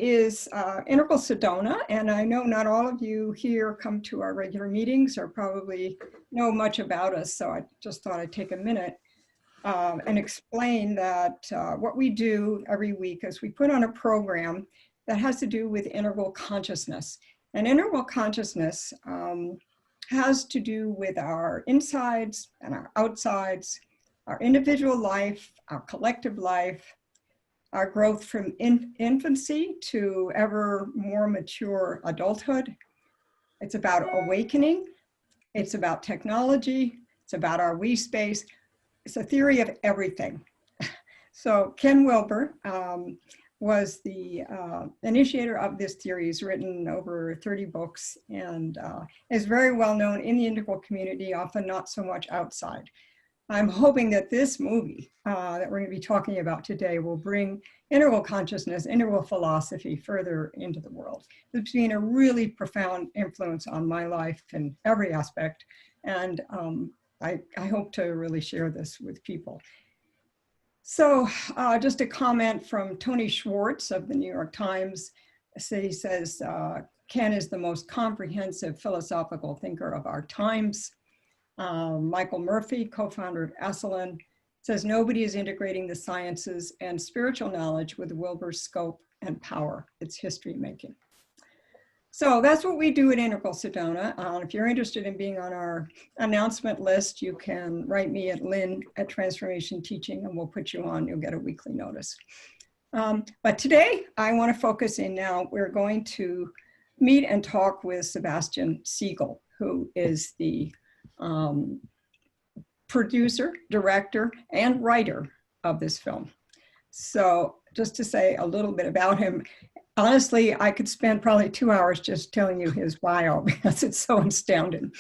is Integral Sedona, and I know not all of you here come to our regular meetings or probably know much about us, so I just thought I'd take a minute and explain that what we do every week is we put on a program that has to do with integral consciousness. And integral consciousness has to do with our insides and our outsides, our individual life, our collective life, our growth from infancy to ever more mature adulthood. It's about awakening. It's about technology. It's about our we space. It's a theory of everything. So Ken Wilber was the initiator of this theory. He's written over 30 books and is very well known in the integral community, often not so much outside. I'm hoping that this movie that we're going to be talking about today will bring integral consciousness, integral philosophy further into the world. It's been a really profound influence on my life in every aspect, and I hope to really share this with people. So just a comment from Tony Schwartz of the New York Times. He says, Ken is the most comprehensive philosophical thinker of our times. Michael Murphy, co-founder of Esalen, says nobody is integrating the sciences and spiritual knowledge with Wilbur's scope and power. It's history making. So that's what we do at Integral Sedona. If you're interested in being on our announcement list, you can write me at Lynn at Transformation Teaching and we'll put you on. You'll get a weekly notice. But today I want to focus in now. We're going to meet and talk with Sebastian Siegel, who is the producer, director, and writer of this film. So just to say a little bit about him, honestly, I could spend probably 2 hours just telling you his bio because it's so astounding.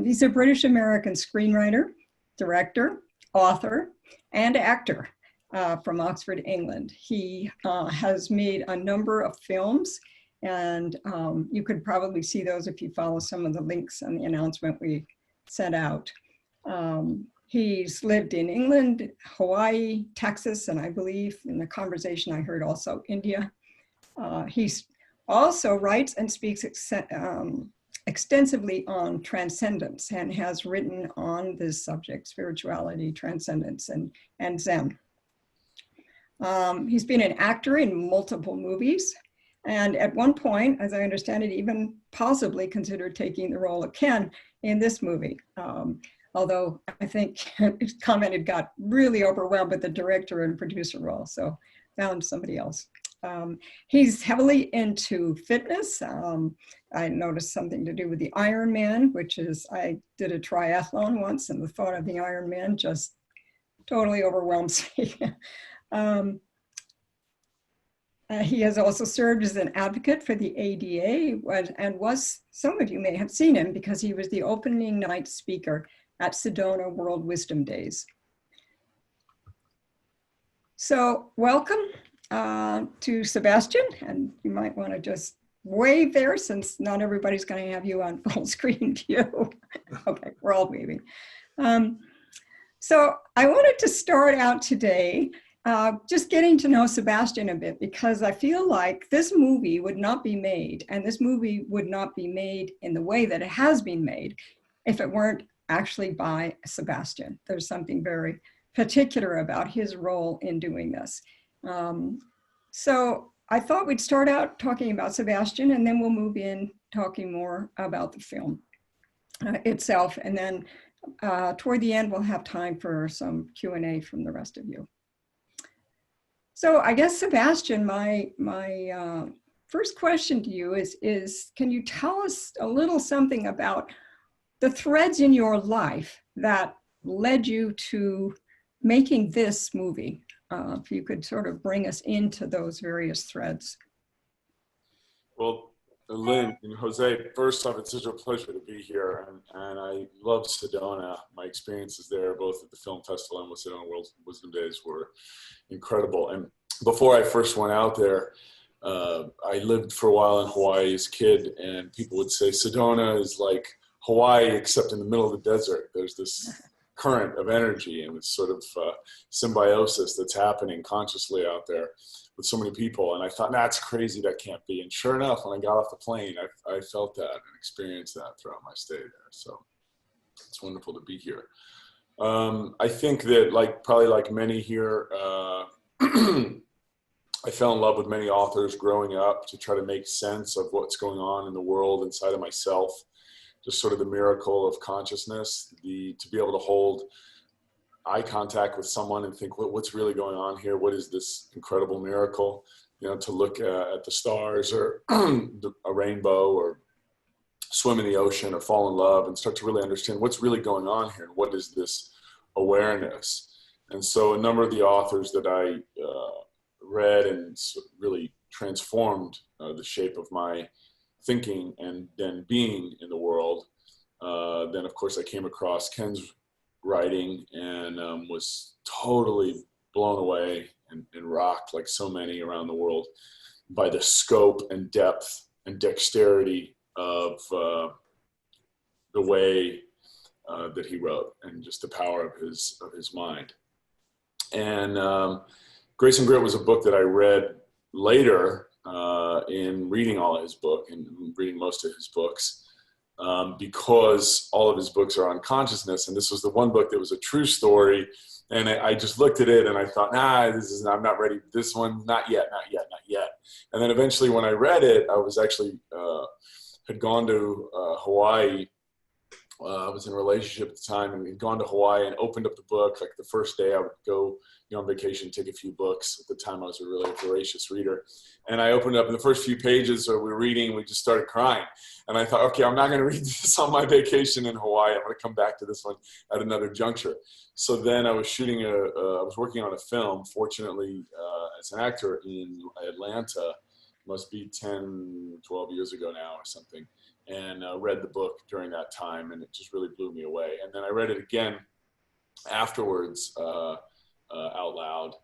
He's a British-American screenwriter, director, author, and actor from Oxford, England. He has made a number of films, and you could probably see those if you follow some of the links on the announcement we sent out. He's lived in England, Hawaii, Texas, and I believe in the conversation I heard also India. He's also writes and speaks extensively on transcendence and has written on this subject, spirituality, transcendence, and Zen. He's been an actor in multiple movies, and at one point, as I understand it, even possibly considered taking the role of Ken in this movie. Although I think his comment got really overwhelmed with the director and producer role, so found somebody else. He's heavily into fitness. I noticed something to do with the Ironman, which is, I did a triathlon once and the thought of the Ironman just totally overwhelms me. He has also served as an advocate for the ADA and was, some of you may have seen him because he was the opening night speaker at Sedona World Wisdom Days. So welcome to Sebastian, and you might want to just wave there since not everybody's going to have you on full screen view. Okay, we're all waving. So I wanted to start out today just getting to know Sebastian a bit, because I feel like this movie would not be made, and this movie would not be made in the way that it has been made if it weren't actually by Sebastian. There's something very particular about his role in doing this. So I thought we'd start out talking about Sebastian, and then we'll move in talking more about the film itself. And then toward the end, we'll have time for some Q&A from the rest of you. So I guess, Sebastian, my first question to you is, can you tell us a little something about the threads in your life that led you to making this movie? If you could sort of bring us into those various threads. Well, Lynn and Jose, first off, it's such a pleasure to be here, and I love Sedona. My experiences there, both at the film festival and with Sedona World Wisdom Days, were incredible. And before I first went out there, I lived for a while in Hawaii as a kid, and people would say Sedona is like Hawaii except in the middle of the desert. There's this current of energy and this sort of symbiosis that's happening consciously out there with so many people. And I thought, nah, that's crazy, that can't be. And sure enough, when I got off the plane, I felt that and experienced that throughout my stay there. So it's wonderful to be here. I think that probably like many here, I fell in love with many authors growing up to try to make sense of what's going on in the world inside of myself. Just sort of the miracle of consciousness, to be able to hold eye contact with someone and think, what's really going on here? What is this incredible miracle? You know, to look at the stars or a rainbow, or swim in the ocean, or fall in love and start to really understand what's really going on here and what is this awareness. And so a number of the authors that I read and really transformed the shape of my thinking and then being in the world. Then of course I came across Ken's writing and was totally blown away and rocked, like so many around the world, by the scope and depth and dexterity of the way that he wrote, and just the power of his mind. And Grace and Grit was a book that I read later in reading all of his book and reading most of his books, because all of his books are on consciousness, and this was the one book that was a true story. And I just looked at it and I thought, nah, I'm not ready. This one, not yet. And then eventually when I read it, I was actually, had gone to Hawaii. I was in a relationship at the time, and we'd gone to Hawaii and opened up the book. Like the first day I would go, on vacation, take a few books. At the time I was a really voracious reader. And I opened up, in the first few pages we were reading, we just started crying. And I thought, okay, I'm not going to read this on my vacation in Hawaii. I'm going to come back to this one at another juncture. So then I was shooting I was working on a film, fortunately, as an actor in Atlanta, must be 10, 12 years ago now or something. And read the book during that time, and it just really blew me away. And then I read it again afterwards out loud,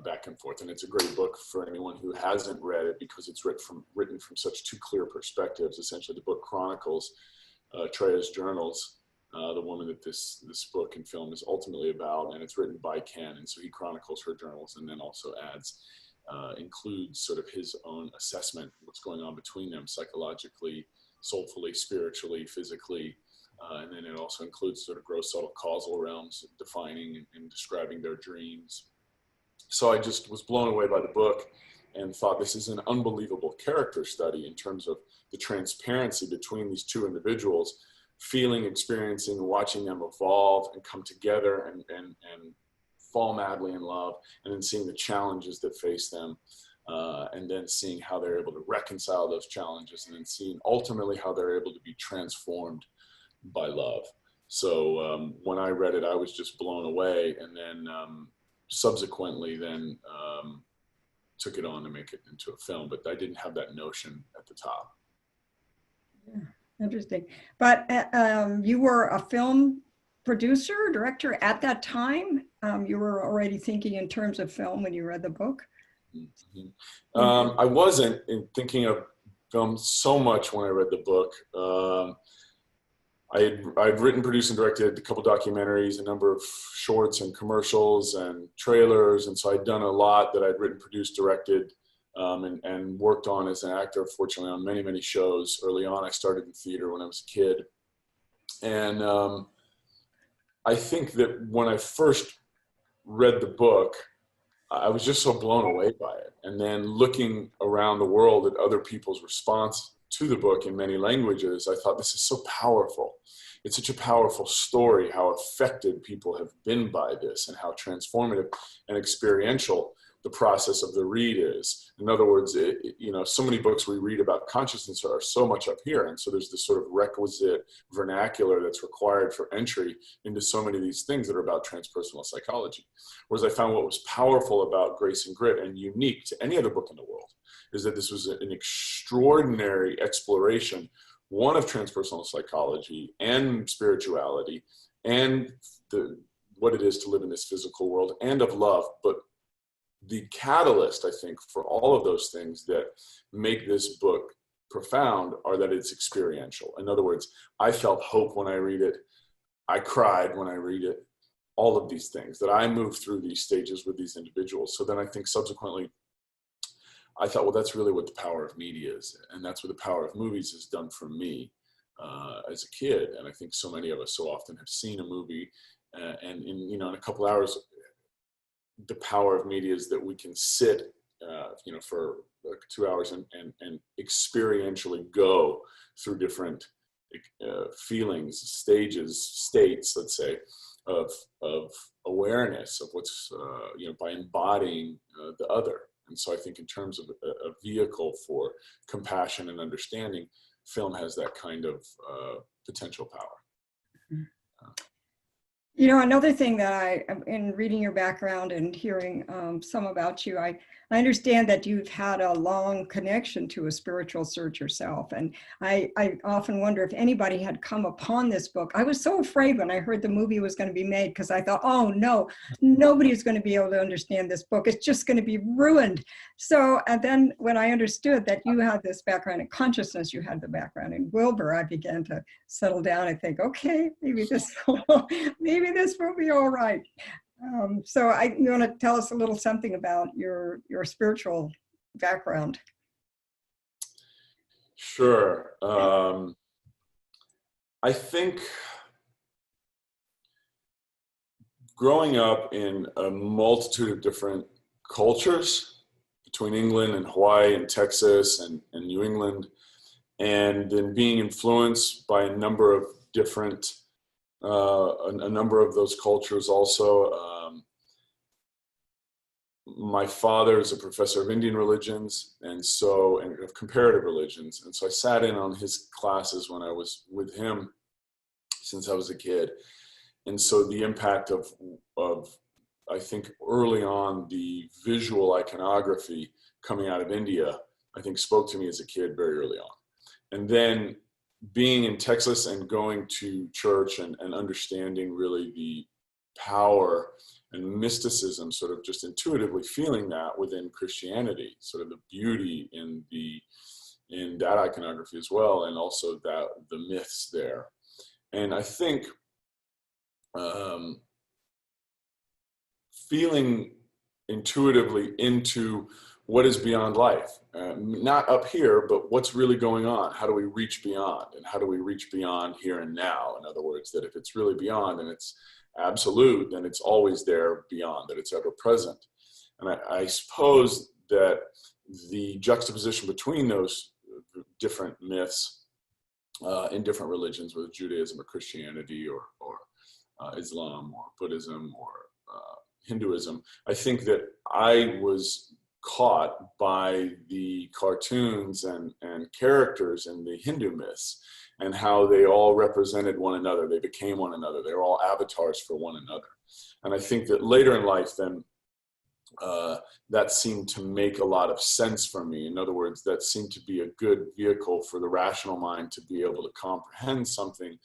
back and forth. And it's a great book for anyone who hasn't read it, because it's written from such two clear perspectives. Essentially, the book chronicles Treya's journals, the woman that this book and film is ultimately about, and it's written by Ken. And so he chronicles her journals, and then also includes sort of his own assessment, what's going on between them psychologically, soulfully, spiritually, physically, and then it also includes sort of gross, subtle, causal realms, defining and describing their dreams. So I just was blown away by the book and thought, this is an unbelievable character study in terms of the transparency between these two individuals, feeling, experiencing, watching them evolve and come together and fall madly in love, and then seeing the challenges that face them. And then seeing how they're able to reconcile those challenges, and then seeing ultimately how they're able to be transformed by love. So when I read it, I was just blown away, and then subsequently then took it on to make it into a film, but I didn't have that notion at the top. Yeah, interesting. But you were a film producer, director at that time? You were already thinking in terms of film when you read the book? Mm-hmm. I wasn't thinking of film so much when I read the book. I'd written, produced, and directed a couple documentaries, a number of shorts and commercials and trailers, and so I'd done a lot that I'd written, produced, directed, and worked on as an actor, fortunately, on many, many shows. Early on, I started in theater when I was a kid. And I think that when I first read the book, I was just so blown away by it. And then looking around the world at other people's response to the book in many languages, I thought, this is so powerful. It's such a powerful story, how affected people have been by this, and how transformative and experiential the process of the read is. In other words, so many books we read about consciousness are so much up here. And so there's this sort of requisite vernacular that's required for entry into so many of these things that are about transpersonal psychology. Whereas I found what was powerful about Grace and Grit, and unique to any other book in the world, is that this was an extraordinary exploration, one of transpersonal psychology and spirituality, and what it is to live in this physical world, and of love. But the catalyst, I think, for all of those things that make this book profound are that it's experiential. In other words, I felt hope when I read it. I cried when I read it. All of these things, that I moved through these stages with these individuals. So then I think subsequently, I thought, well, that's really what the power of media is. And that's what the power of movies has done for me as a kid. And I think so many of us so often have seen a movie and in a couple hours, the power of media is that we can sit, for like 2 hours and experientially go through different feelings, states, let's say, of awareness of what's, by embodying the other. And so I think in terms of a vehicle for compassion and understanding, film has that kind of potential power. Another thing that in reading your background and hearing some about you, I understand that you've had a long connection to a spiritual search yourself. And I often wonder if anybody had come upon this book. I was so afraid when I heard the movie was going to be made, because I thought, oh no, nobody's going to be able to understand this book. It's just going to be ruined. So, and then when I understood that you had this background in consciousness, you had the background in Wilber, I began to settle down and think, okay, maybe this will be all right. So you want to tell us a little something about your spiritual background? Sure. I think growing up in a multitude of different cultures between England and Hawaii and Texas and New England, and then being influenced by a number of different a number of those cultures also. My father is a professor of Indian religions and of comparative religions. And so I sat in on his classes when I was with him since I was a kid. And so the impact of I think early on, the visual iconography coming out of India, I think spoke to me as a kid very early on. And then being in Texas and going to church and understanding really the power and mysticism, sort of just intuitively feeling that within Christianity, sort of the beauty in that iconography as well, and also that the myths there. And I think feeling intuitively into what is beyond life, not up here, but what's really going on. How do we reach beyond? And how do we reach beyond here and now? In other words, that if it's really beyond and it's absolute, then it's always there beyond, that it's ever present. And I suppose that the juxtaposition between those different myths in different religions, whether Judaism or Christianity or Islam or Buddhism or Hinduism, I think that I was caught by the cartoons and characters in the Hindu myths and how they all represented one another. They became one another. They were all avatars for one another. And I think that later in life then, that seemed to make a lot of sense for me. In other words, that seemed to be a good vehicle for the rational mind to be able to comprehend something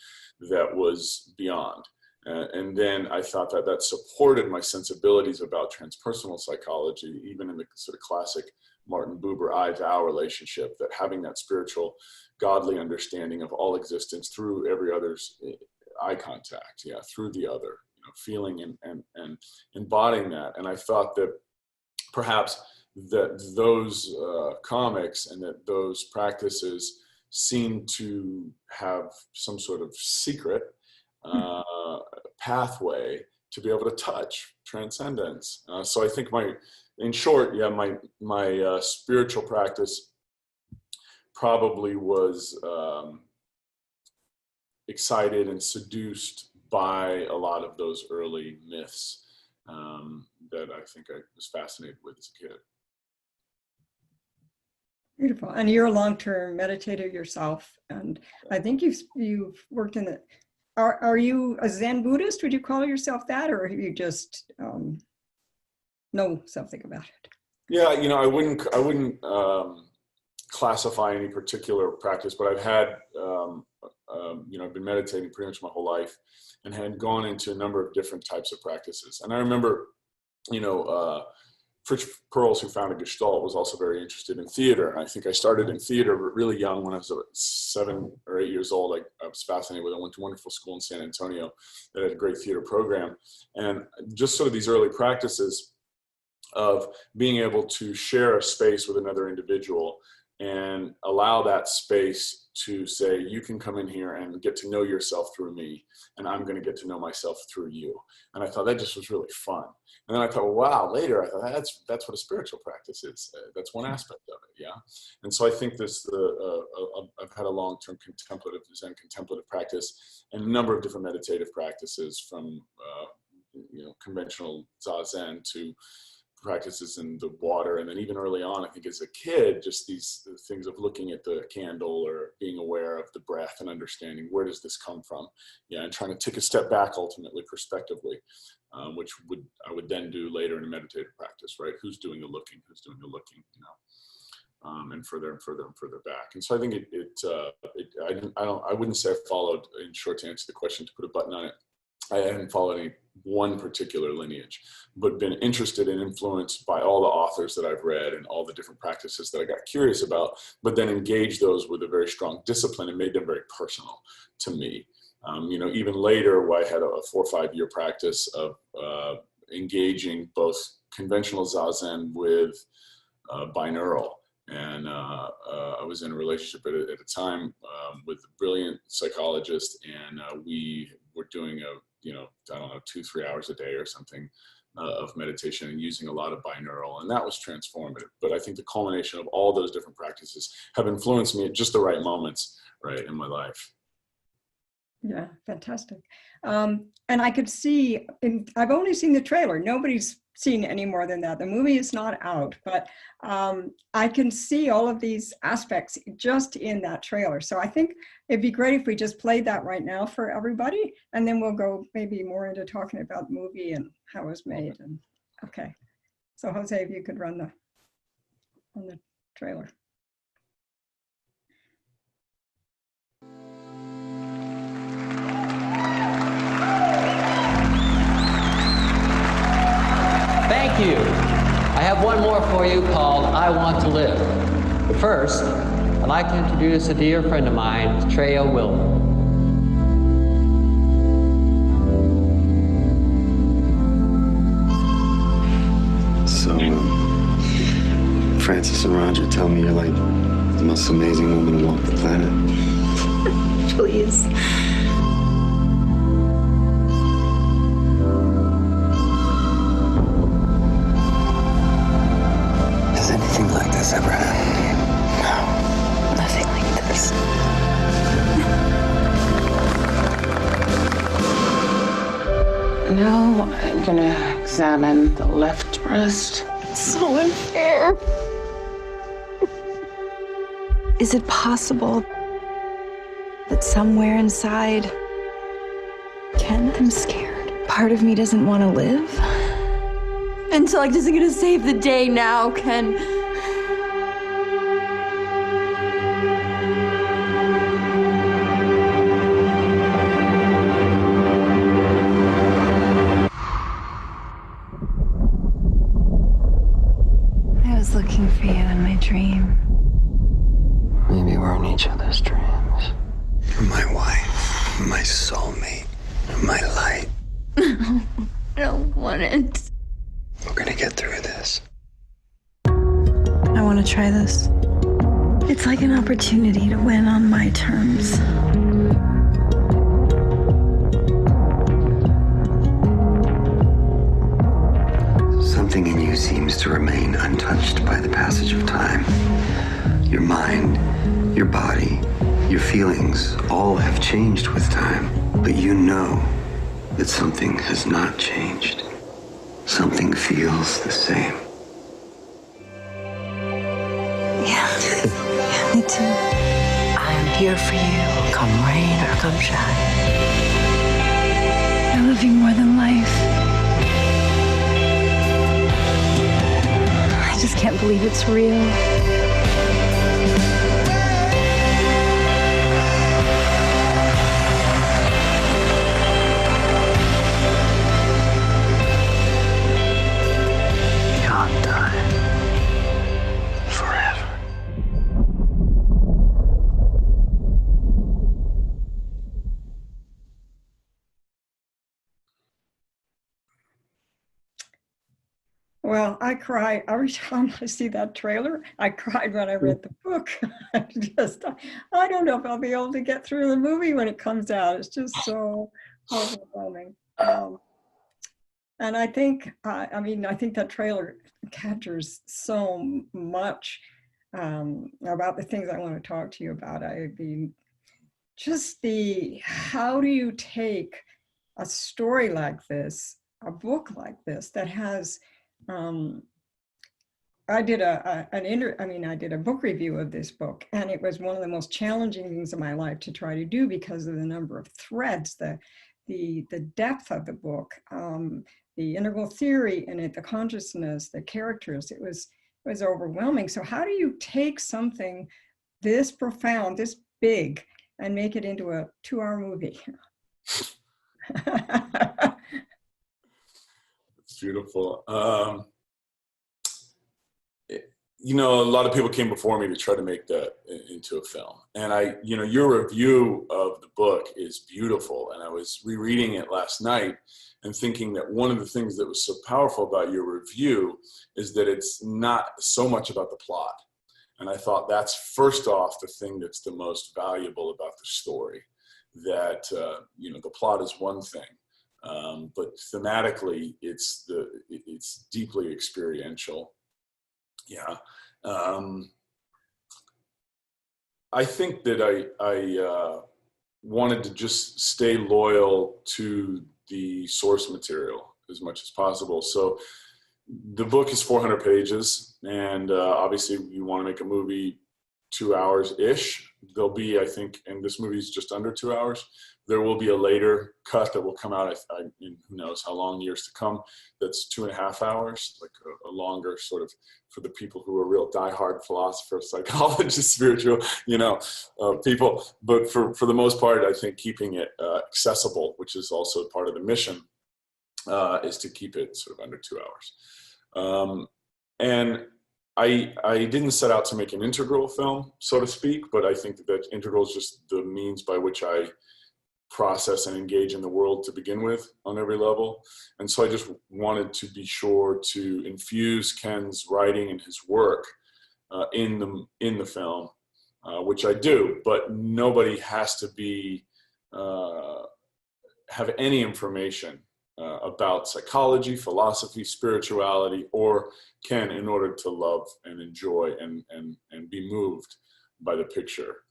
that was beyond. And then I thought that supported my sensibilities about transpersonal psychology, even in the sort of classic Martin Buber I-thou relationship, that having that spiritual, godly understanding of all existence through every other's eye contact, through the other, feeling and embodying that. And I thought that perhaps that those comics and that those practices seemed to have some sort of secret pathway to be able to touch transcendence. So I think in short, my spiritual practice probably was excited and seduced by a lot of those early myths that I think I was fascinated with as a kid. Beautiful. And you're a long-term meditator yourself, and I think you've worked in the. Are you a Zen Buddhist? Would you call yourself that, or you just know something about it? Yeah, I wouldn't classify any particular practice, but I've had, I've been meditating pretty much my whole life, and had gone into a number of different types of practices. And I remember, Fritz Perls, who founded Gestalt, was also very interested in theater. And I think I started in theater really young. When I was 7 or 8 years old, I was fascinated with it. I went to a wonderful school in San Antonio that had a great theater program. And just sort of these early practices of being able to share a space with another individual and allow that space to say, you can come in here and get to know yourself through me, and I'm going to get to know myself through you. And I thought that just was really fun. And then I thought, wow, later I thought that's what a spiritual practice is. That's one aspect of it, yeah. And so I think I've had a long-term contemplative Zen contemplative practice and a number of different meditative practices, from conventional zazen to practices in the water, and then even early on, I think as a kid, just these things of looking at the candle or being aware of the breath and understanding where does this come from, and trying to take a step back, ultimately prospectively, which I would then do later in a meditative practice, right? Who's doing the looking? And further and further and further back. And so I think I wouldn't say I followed, in short, to answer the question, to put a button on it, I hadn't followed any one particular lineage, but been interested and influenced by all the authors that I've read and all the different practices that I got curious about, but then engaged those with a very strong discipline and made them very personal to me. Even later, where I had a 4 or 5 year practice of engaging both conventional zazen with binaural. And I was in a relationship at a time with a brilliant psychologist, and we were doing 2-3 hours a day or something of meditation and using a lot of binaural, and that was transformative. But I think the culmination of all those different practices have influenced me at just the right moments, right, in my life. Yeah, fantastic. And I could see, I've only seen the trailer. Nobody's seen any more than that. The movie is not out, but I can see all of these aspects just in that trailer. So I think it'd be great if we just played that right now for everybody, and then we'll go maybe more into talking about the movie and how it was made. And okay, so Jose, if you could run on the trailer. Thank you. I have one more for you called I Want to Live. But first, I'd like to introduce a dear friend of mine, Treya Wilber. So, Francis and Roger tell me you're like the most amazing woman to walk the planet. Please. Has anything like this ever happened to you? No, nothing like this. Now I'm gonna examine the left breast. It's so unfair. Is it possible that somewhere inside, Ken, I'm scared. Part of me doesn't want to live. Intellect isn't gonna save the day now, Ken. I was looking for you in my dream. Maybe we're in each other's dreams. You're my wife, my soulmate, my light. I don't want it. We're gonna get through this. I want to try this. It's like an opportunity to win on my terms. Something in you seems to remain untouched by the passage of time. Your mind, your body, your feelings all have changed with time, but you know that something has not changed. Something feels the same. Yeah, me too. I am here for you, come rain or come shine. I love you more than life. I just can't believe it's real. Beyond time. Forever. Well, I cry every time I see that trailer. I cried when I read the book. I don't know if I'll be able to get through the movie when it comes out. It's just so overwhelming. And I think, I mean, I think that trailer captures so much about the things I want to talk to you about. How do you take a story like this, a book like this that has, I did a book review of this book, and it was one of the most challenging things of my life to try to do because of the number of threads, the depth of the book, the integral theory in it, the consciousness, the characters. It was overwhelming. So how do you take something this profound, this big, and make it into a 2-hour movie? It's beautiful. You know, a lot of people came before me to try to make that into a film. And your review of the book is beautiful. And I was rereading it last night and thinking that one of the things that was so powerful about your review is that it's not so much about the plot. And I thought that's first off the thing that's the most valuable about the story. That, the plot is one thing, but thematically it's deeply experiential. Yeah. I think that I wanted to just stay loyal to the source material as much as possible. So the book is 400 pages, and obviously you want to make a movie 2 hours-ish. There'll be, I think, and this movie is just under 2 hours. There will be a later cut that will come out, in who knows how long, years to come, that's 2.5 hours, like a longer sort of, for the people who are real diehard philosopher, psychologists, spiritual, people. But for the most part, I think keeping it accessible, which is also part of the mission, is to keep it sort of under 2 hours. And I didn't set out to make an integral film, so to speak, but I think that integral is just the means by which I process and engage in the world to begin with on every level. And so I just wanted to be sure to infuse Ken's writing and his work in the film, which I do, but nobody has to have any information about psychology, philosophy, spirituality, or Ken in order to love and enjoy and be moved by the picture.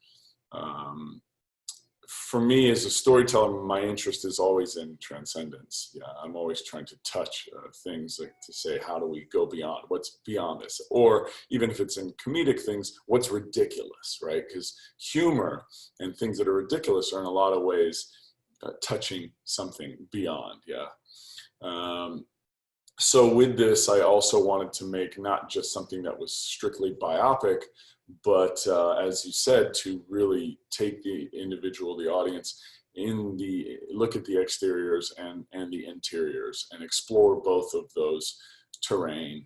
For me as a storyteller, my interest is always in transcendence. Yeah, I'm always trying to touch things, like to say, how do we go beyond? What's beyond this? Or even if it's in comedic things, what's ridiculous, right? Because humor and things that are ridiculous are in a lot of ways touching something beyond, yeah. So with this, I also wanted to make not just something that was strictly biopic, but as you said, to really take the individual, the audience, look at the exteriors and the interiors and explore both of those terrain,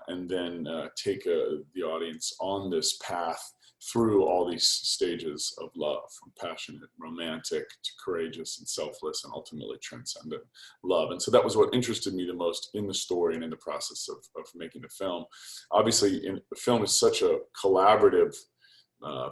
and then take the audience on this path through all these stages of love, from passionate, romantic, to courageous and selfless, and ultimately transcendent love. And so that was what interested me the most in the story and in the process of making the film. Obviously, the film is such a collaborative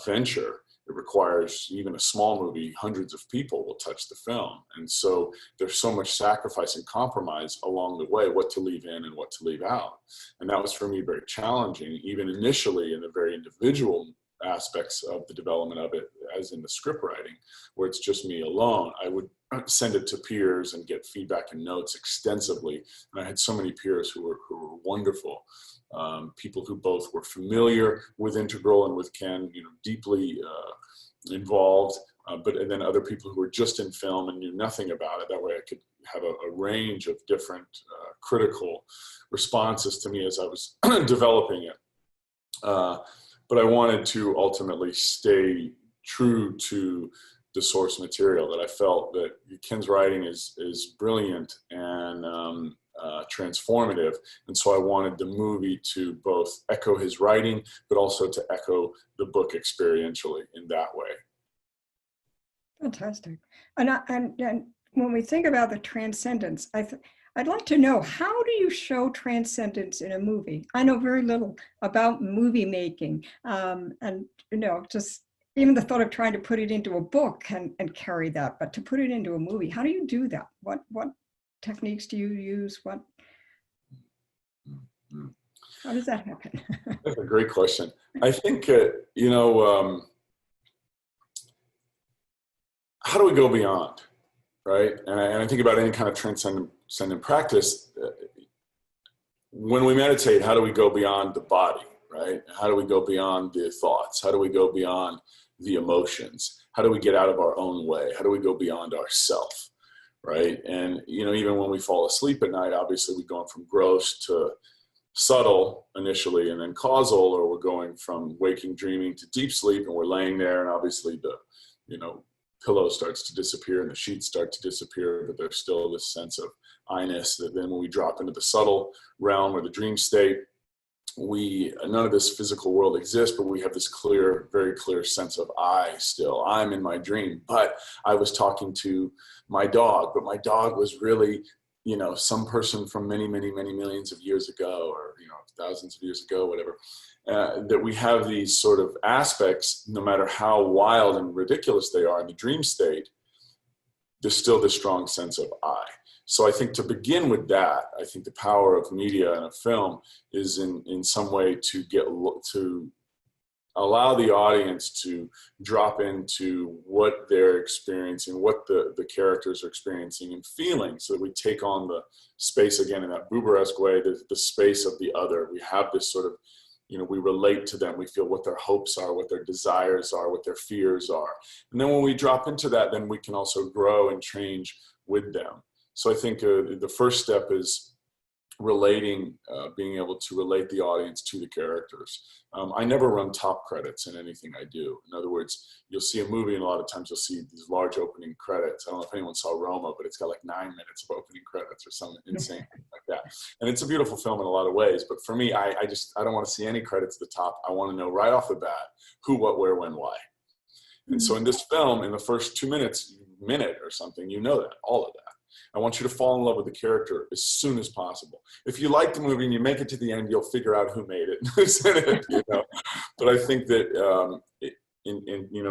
venture. It requires, even a small movie, hundreds of people will touch the film. And so there's so much sacrifice and compromise along the way, what to leave in and what to leave out. And that was for me very challenging, even initially in the very individual aspects of the development of it, as in the script writing, where it's just me alone. I would send it to peers and get feedback and notes extensively. And I had so many peers who were wonderful. People who both were familiar with Integral and with Ken, deeply involved, and then other people who were just in film and knew nothing about it. That way I could have a range of different critical responses to me as I was developing it. But I wanted to ultimately stay true to the source material, that I felt that Ken's writing is brilliant and transformative. And so I wanted the movie to both echo his writing, but also to echo the book experientially in that way. Fantastic. And when we think about the transcendence, I'd like to know, how do you show transcendence in a movie? I know very little about movie making, and just even the thought of trying to put it into a book and carry that, but to put it into a movie, how do you do that? What techniques do you use? How does that happen? That's a great question. I think, how do we go beyond, right? And I think about any kind of transcendent practice. When we meditate, how do we go beyond the body, right? How do we go beyond the thoughts? How do we go beyond the emotions? How do we get out of our own way? How do we go beyond ourself, right? And, even when we fall asleep at night, obviously we're going from gross to subtle initially and then causal, or we're going from waking dreaming to deep sleep, and we're laying there, and obviously the pillow starts to disappear and the sheets start to disappear, but there's still this sense of I-ness that then when we drop into the subtle realm or the dream state, none of this physical world exists, but we have this very clear sense of I'm in my dream, but I was talking to my dog, but my dog was really some person from many, many, many millions of years ago, or, thousands of years ago, whatever, that we have these sort of aspects, no matter how wild and ridiculous they are in the dream state, there's still this strong sense of I. So I think to begin with that, I think the power of media and a film is in some way to allow the audience to drop into what they're experiencing, what the characters are experiencing and feeling, so that we take on the space again in that Buber-esque way, the space of the other. We have this sort of, we relate to them. We feel what their hopes are, what their desires are, what their fears are. And then when we drop into that, then we can also grow and change with them. So I think the first step is being able to relate the audience to the characters. I never run top credits in anything I do. In other words, you'll see a movie and a lot of times you'll see these large opening credits. I don't know if anyone saw Roma, but it's got like 9 minutes of opening credits or something insane like that. And it's a beautiful film in a lot of ways, but for me, I don't want to see any credits at the top. I want to know right off the bat who, what, where, when, why. And so in this film, in the first 2 minutes, minute or something, that, all of that. I want you to fall in love with the character as soon as possible. If you like the movie and you make it to the end, you'll figure out who made it and who's in it, But I think that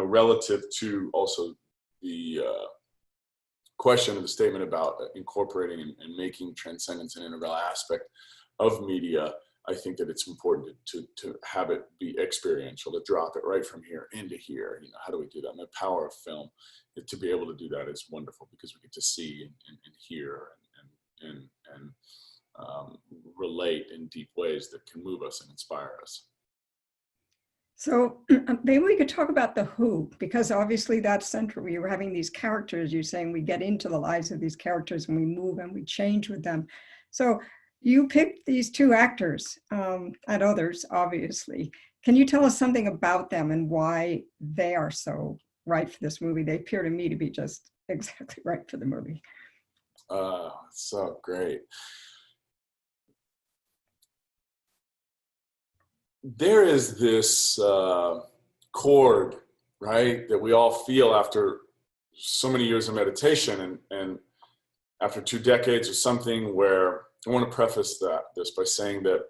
relative to also the question of the statement about incorporating and making transcendence an integral aspect of media, I think that it's important to have it be experiential, to drop it right from here into here. How do we do that? And the power of film, to be able to do that is wonderful, because we get to see and hear and relate in deep ways that can move us and inspire us. So maybe we could talk about the who, because obviously that's central. We were having these characters, you're saying we get into the lives of these characters and we move and we change with them. So you picked these two actors and others, obviously. Can you tell us something about them and why they are so right for this movie? They appear to me to be just exactly right for the movie. So great. There is this chord, right, that we all feel after so many years of meditation and after 2 decades or something, where I want to preface this by saying that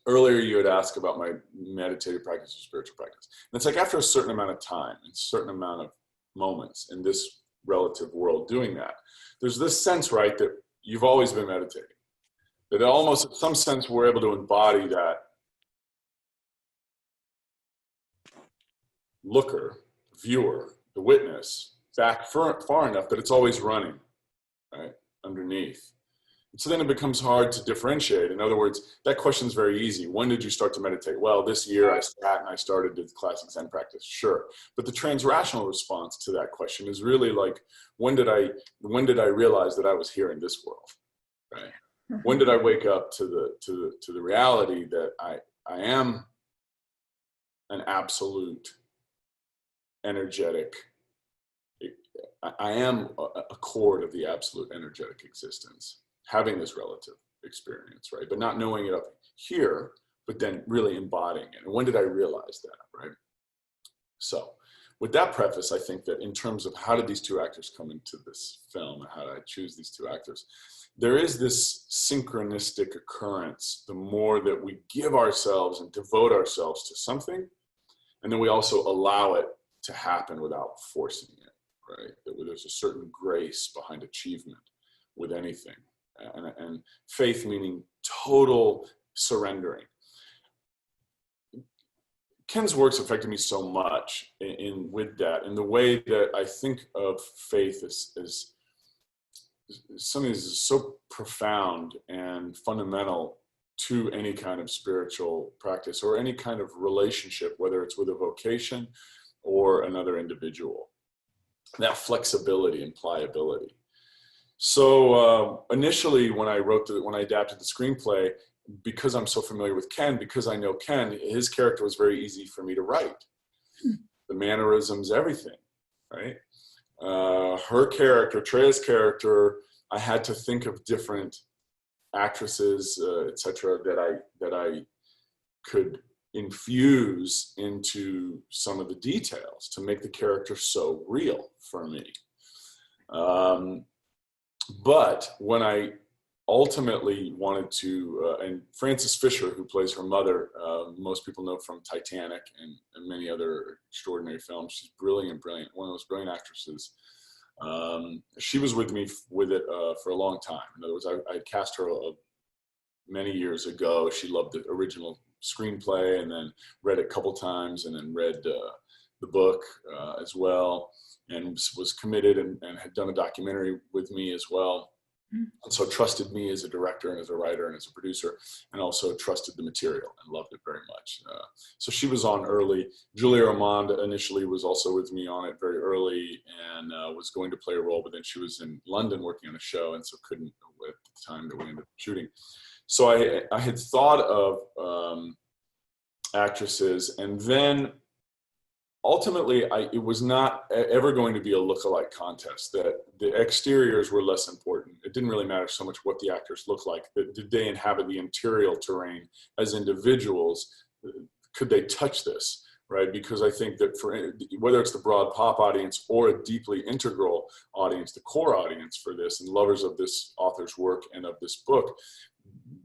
earlier you had asked about my meditative practice or spiritual practice. And it's like after a certain amount of time and a certain amount of moments in this relative world doing that, there's this sense, right, that you've always been meditating. That almost in some sense we're able to embody that looker, viewer, the witness, back far enough that it's always running, right, underneath. And so then it becomes hard to differentiate. In other words, that question is very easy. When did you start to meditate? Well, this year I sat and I started the classic Zen practice. Sure. But the transrational response to that question is really like, when did I realize that I was here in this world, right? When did I wake up to the reality that I am an absolute energetic, I am a chord of the absolute energetic existence, having this relative experience, right? But not knowing it up here, but then really embodying it. And when did I realize that, right? So with that preface, I think that in terms of how did these two actors come into this film and how did I choose these two actors, there is this synchronistic occurrence the more that we give ourselves and devote ourselves to something, and then we also allow it to happen without forcing it, right? That there's a certain grace behind achievement with anything, and faith meaning total surrendering. Ken's works affected me so much with that, in the way that I think of faith as something that is so profound and fundamental to any kind of spiritual practice or any kind of relationship, whether it's with a vocation or another individual. That flexibility and pliability. So initially, when I adapted the screenplay, because I'm so familiar with Ken, because I know Ken, his character was very easy for me to write. The mannerisms, everything, right? Her character, Treya's character, I had to think of different actresses, etc., that I could infuse into some of the details to make the character so real for me. But when I ultimately wanted to, and Frances Fisher, who plays her mother, most people know from Titanic and many other extraordinary films. She's brilliant, one of those brilliant actresses. She was with me with it for a long time. In other words, I cast her many years ago. She loved the original screenplay and then read it a couple times and then read the book as well, and was committed and had done a documentary with me as well. And so trusted me as a director and as a writer and as a producer, and also trusted the material and loved it very much. So she was on early. Julia Ormond initially was also with me on it very early and was going to play a role, but then she was in London working on a show, and so couldn't at the time that we ended up shooting. So I had thought of actresses, and then ultimately, it was not ever going to be a look-alike contest. That the exteriors were less important. It didn't really matter so much what the actors looked like. Did they inhabit the interior terrain as individuals? Could they touch this, right? Because I think that for whether it's the broad pop audience or a deeply integral audience, the core audience for this, and lovers of this author's work and of this book,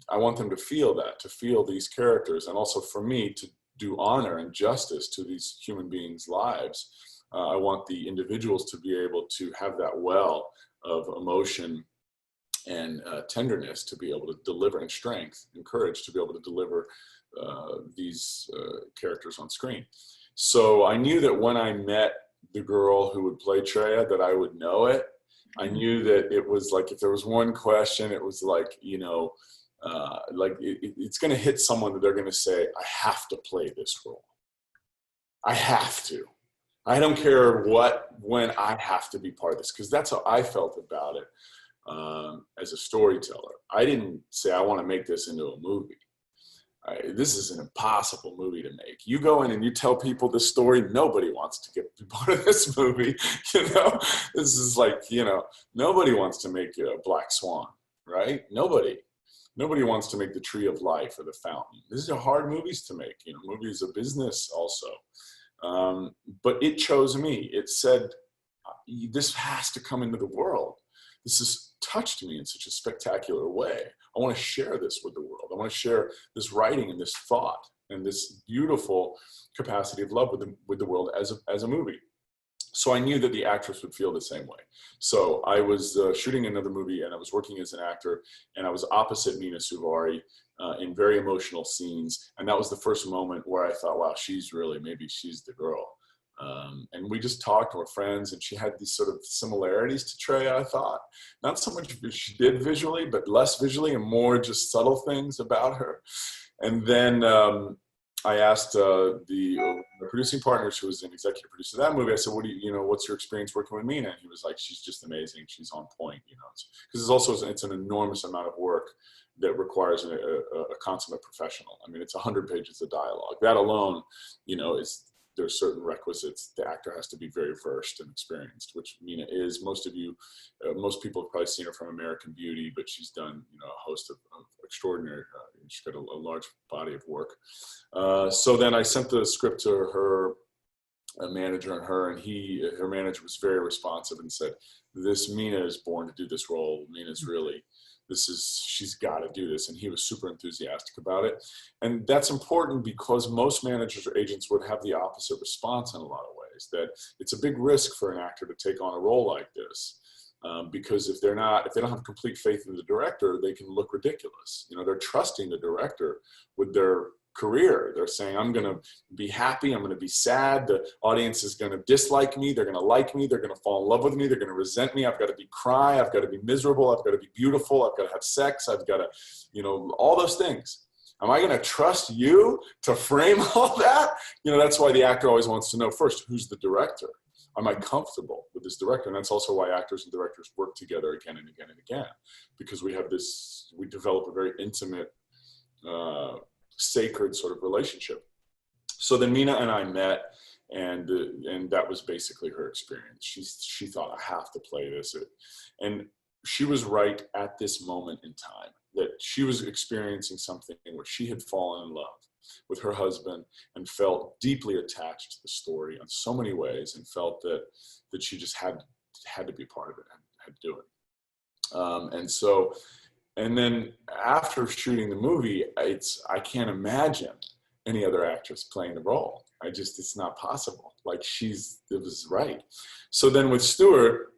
I want them to feel that, to feel these characters, and also for me to do honor and justice to these human beings' lives. I want the individuals to be able to have that well of emotion and tenderness to be able to deliver, and strength and courage to be able to deliver these characters on screen. So I knew that when I met the girl who would play Treya, that I would know it. I knew that it was like, if there was one question, it was like, you know, it's going to hit someone that they're going to say, I have to play this role. I have to. I don't care when, I have to be part of this, because that's how I felt about it as a storyteller. I didn't say, I want to make this into a movie. This is an impossible movie to make. You go in and you tell people this story, nobody wants to be part of this movie. You know, this is like, you know, nobody wants to make a Black Swan, right? Nobody wants to make The Tree of Life or The Fountain. These are hard movies to make. You know, movies are business also. But it chose me. It said, this has to come into the world. This has touched me in such a spectacular way. I want to share this with the world. I want to share this writing and this thought and this beautiful capacity of love with the world as a movie. So I knew that the actress would feel the same way. So I was shooting another movie, and I was working as an actor, and I was opposite Mena Suvari in very emotional scenes. And that was the first moment where I thought, wow, maybe she's the girl. And we just talked, we're friends, and she had these sort of similarities to Treya, I thought. Not so much she did visually, but less visually and more just subtle things about her. And then I asked the producing partners, who was an executive producer of that movie, I said, what's your experience working with Mena? And he was like, she's just amazing. She's on point, you know, because it's an enormous amount of work that requires a consummate professional. I mean, it's 100 pages of dialogue. That alone, you know, there's certain requisites. The actor has to be very versed and experienced, which Mena is. Most people have probably seen her from American Beauty, but she's done, you know, a host of extraordinary, she's got a large body of work. So then I sent the script to her a manager and her, and her manager was very responsive and said, this Mena is born to do this role. Mena's really, she's got to do this. And he was super enthusiastic about it. And that's important because most managers or agents would have the opposite response in a lot of ways, that it's a big risk for an actor to take on a role like this. Because if they don't have complete faith in the director, they can look ridiculous. You know, they're trusting the director with their career. They're saying, I'm going to be happy, I'm going to be sad, the audience is going to dislike me, they're going to like me, they're going to fall in love with me, they're going to resent me, I've got to cry, I've got to be miserable, I've got to be beautiful, I've got to have sex, I've got to, you know, all those things. Am I going to trust you to frame all that? You know, that's why the actor always wants to know first, who's the director? Am I comfortable with this director? And that's also why actors and directors work together again and again and again, because we develop a very intimate, sacred sort of relationship. So then Mena and I met, and that was basically her experience. She thought, I have to play this. And she was right at this moment in time, that she was experiencing something where she had fallen in love with her husband and felt deeply attached to the story in so many ways, and felt that she just had to be a part of it and had to do it. And then after shooting the movie, I can't imagine any other actress playing the role. It's not possible. Like it was right. So then with Stuart,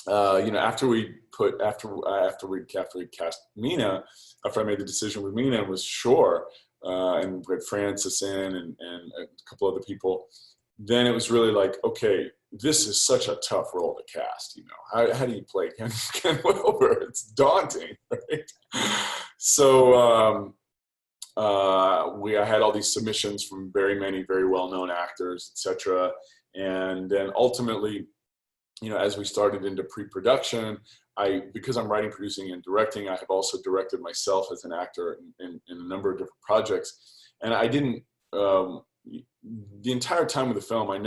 you know, after we cast Mena, after I made the decision with Mena and was sure, and we had Francis in and a couple other people, then it was really like, okay, this is such a tough role to cast. You know, how do you play Ken Wilber? It's daunting, right? So I had all these submissions from many very well-known actors, etc. And then ultimately, you know, as we started into pre-production, because I'm writing, producing, and directing, I have also directed myself as an actor in a number of different projects. And I didn't, the entire time with the film, I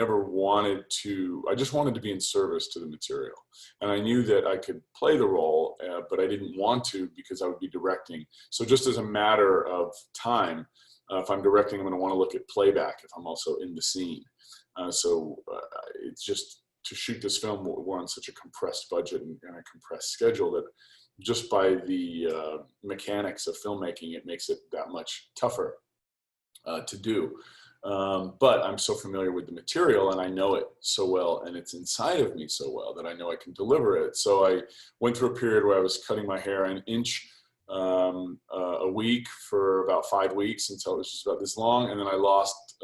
just wanted to be in service to the material. And I knew that I could play the role, but I didn't want to because I would be directing. So just as a matter of time, if I'm directing, I'm going to want to look at playback if I'm also in the scene. It's just, to shoot this film, we're on such a compressed budget and a compressed schedule that just by the mechanics of filmmaking, it makes it that much tougher to do. But I'm so familiar with the material and I know it so well, and it's inside of me so well that I know I can deliver it. So I went through a period where I was cutting my hair an inch a week for about 5 weeks until it was just about this long. And then I lost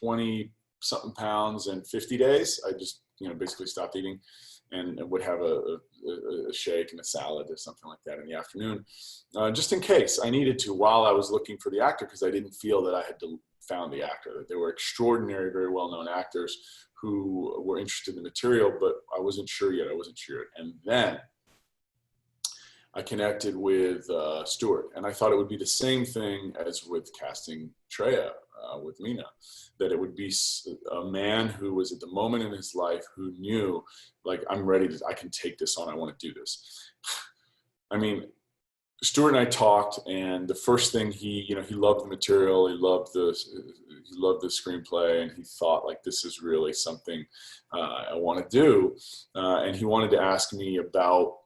20 something pounds in 50 days. I just, you know, basically stopped eating and would have a shake and a salad or something like that in the afternoon, just in case I needed to while I was looking for the actor, because I didn't feel that I had found the actor, that they were extraordinary, very well-known actors who were interested in the material, but I wasn't sure yet. And then I connected with Stuart, and I thought it would be the same thing as with casting Treya with Mena, that it would be a man who was at the moment in his life who knew, like, I can take this on, I want to do this. I mean, Stuart and I talked, and the first thing he loved the material, he loved the screenplay, and he thought, like, this is really something I want to do, and he wanted to ask me about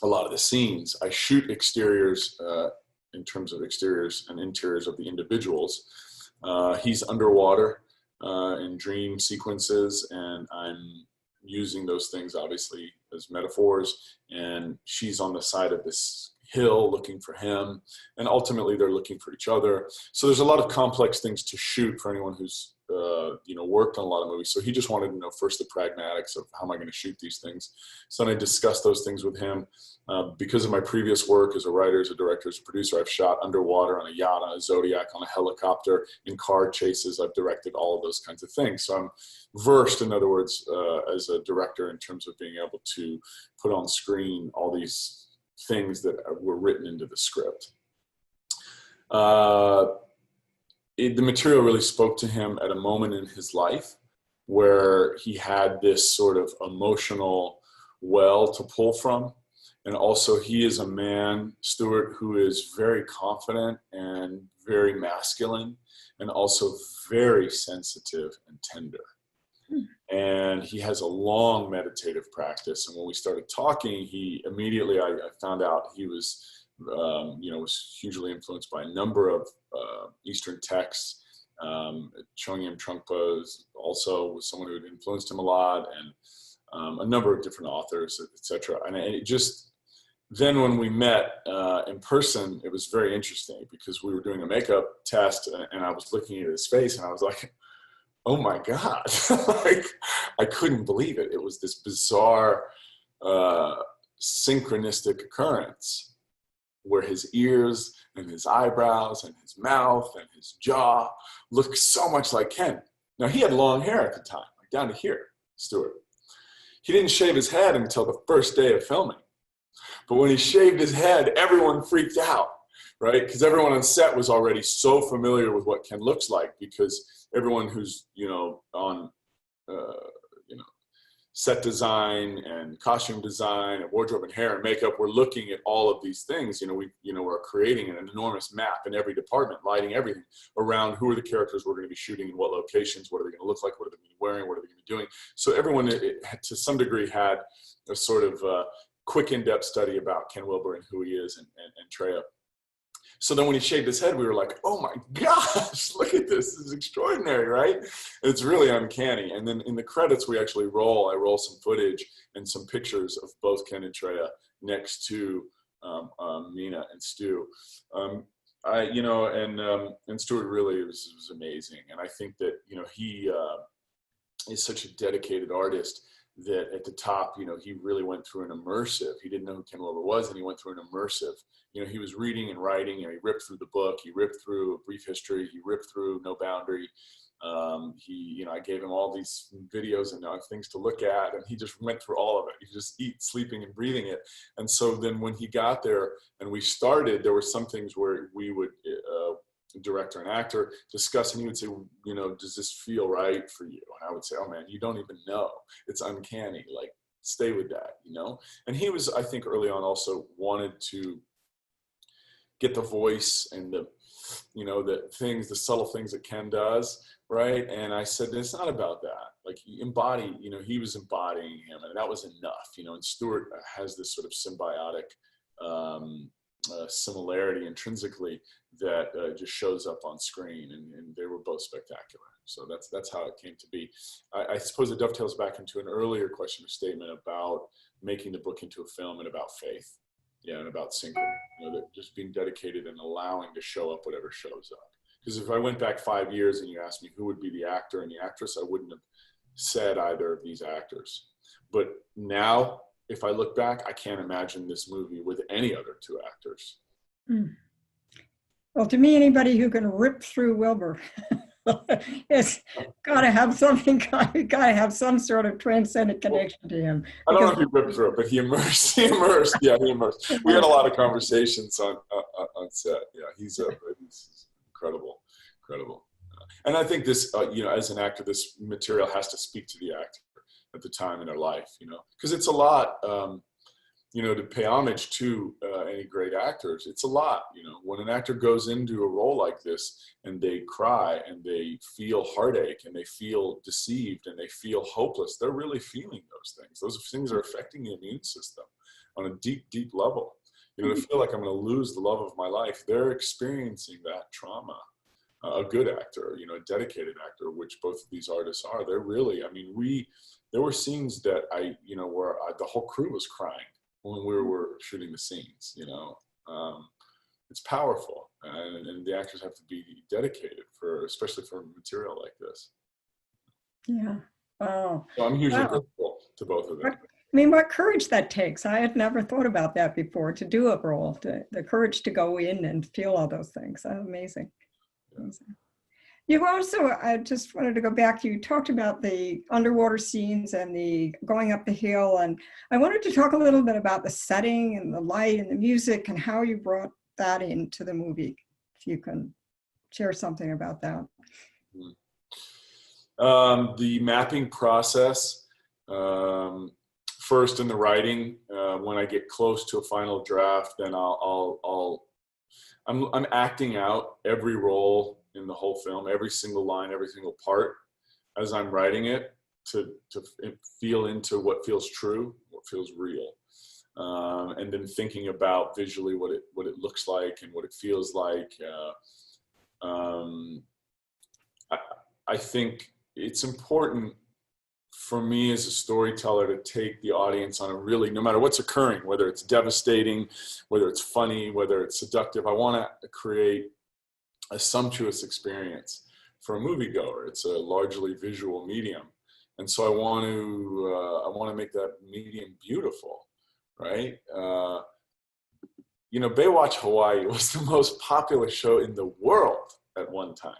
a lot of the scenes. I shoot exteriors in terms of exteriors and interiors of the individuals. He's underwater in dream sequences, and I'm using those things obviously as metaphors, and she's on the side of this hill looking for him, and ultimately they're looking for each other. So there's a lot of complex things to shoot for anyone who's worked on a lot of movies. So he just wanted to know first the pragmatics of how am I going to shoot these things. So then I discussed those things with him. Because of my previous work as a writer, as a director, as a producer, I've shot underwater, on a yacht, on a Zodiac, on a helicopter, in car chases. I've directed all of those kinds of things. So I'm versed, in other words, as a director, in terms of being able to put on screen all these things that were written into the script. The material really spoke to him at a moment in his life where he had this sort of emotional well to pull from. And also he is a man, Stuart, who is very confident and very masculine, and also very sensitive and tender. And he has a long meditative practice. And when we started talking, he immediately, I found out he was, was hugely influenced by a number of Eastern texts. Chögyam Trungpa also was someone who had influenced him a lot, and a number of different authors, etc. And it just, then when we met in person, it was very interesting because we were doing a makeup test, and I was looking at his face, and I was like, oh my God, like, I couldn't believe it. It was this bizarre synchronistic occurrence where his ears and his eyebrows and his mouth and his jaw looked so much like Ken. Now, he had long hair at the time, like down to here, Stuart. He didn't shave his head until the first day of filming. But when he shaved his head, everyone freaked out, right? Because everyone on set was already so familiar with what Ken looks like, because everyone who's, on, set design and costume design and wardrobe and hair and makeup, we're looking at all of these things. We're creating an enormous map in every department, lighting everything around who are the characters we're going to be shooting in what locations, what are they going to look like, what are they going to be wearing, what are they going to be doing. So everyone, to some degree, had a sort of quick in-depth study about Ken Wilber and who he is and Treya. So then when he shaved his head, we were like, oh my gosh, look at this. This is extraordinary, right? It's really uncanny. And then in the credits, I roll some footage and some pictures of both Ken and Treya next to Mena and Stu. And Stuart really was amazing. And I think that, he is such a dedicated artist that at the top, he really went through an immersive. He didn't know who Ken Wilber was, and he went through an immersive. He was reading and writing, he ripped through the book, he ripped through A Brief History, he ripped through No Boundary. I gave him all these videos and things to look at, and he just went through all of it. He just sleeping and breathing it. And so then when he got there and we started, there were some things where we would, director and actor, discuss, and he would say, does this feel right for you? And I would say, oh man, you don't even know. It's uncanny. Like, stay with that, And he was, I think, early on also wanted to get the voice and the subtle things that Ken does, right? And I said, it's not about that. Like, he was embodying him, and that was enough, and Stuart has this sort of symbiotic similarity intrinsically that just shows up on screen, and they were both spectacular. So that's how it came to be. I suppose it dovetails back into an earlier question or statement about making the book into a film and about faith. Yeah, and about synchrony, that just being dedicated and allowing to show up whatever shows up. Because if I went back 5 years and you asked me who would be the actor and the actress, I wouldn't have said either of these actors. But now, if I look back, I can't imagine this movie with any other two actors. Mm. Well, to me, anybody who can rip through Wilber it's got to have something, got to have some sort of transcendent connection to him. I don't know if he ripped through it, but he immersed. Yeah, he immersed. We had a lot of conversations on set. Yeah, he's incredible. And I think this, as an actor, this material has to speak to the actor at the time in their life, because it's a lot, to pay homage to any great actors. It's a lot, when an actor goes into a role like this and they cry and they feel heartache and they feel deceived and they feel hopeless, they're really feeling those things. Those things are affecting the immune system on a deep, deep level. To feel like I'm going to lose the love of my life, they're experiencing that trauma. A good actor, a dedicated actor, which both of these artists are, they're really, there were scenes that where the whole crew was crying when we were shooting the scenes, it's powerful, and the actors have to be dedicated especially for material like this. Yeah. Oh. So I'm hugely grateful to both of them. What courage that takes. I had never thought about that before, to do a role, the courage to go in and feel all those things. That's amazing. You also, I just wanted to go back, you talked about the underwater scenes and the going up the hill, and I wanted to talk a little bit about the setting and the light and the music and how you brought that into the movie. If you can share something about that. The mapping process, first in the writing, when I get close to a final draft, then I'm acting out every role in the whole film, every single line, every single part as I'm writing it. feel into what feels true, what feels real. And then thinking about visually what it looks like and what it feels like. I think it's important for me as a storyteller to take the audience on a really, no matter what's occurring, whether it's devastating, whether it's funny, whether it's seductive, I want to create a sumptuous experience for a moviegoer. It's a largely visual medium. And so I want to make that medium beautiful, right? Baywatch Hawaii was the most popular show in the world at one time.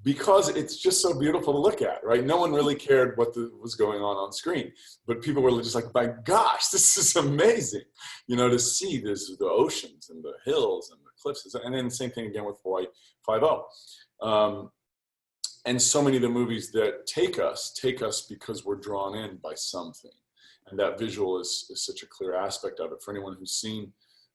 Because it's just so beautiful to look at, right? No one really cared what was going on screen, but people were just like, my gosh, this is amazing, to see the oceans and the hills and the cliffs. And then same thing again with Hawaii 5-0. And so many of the movies that take us because we're drawn in by something. And that visual is such a clear aspect of it. For anyone who's seen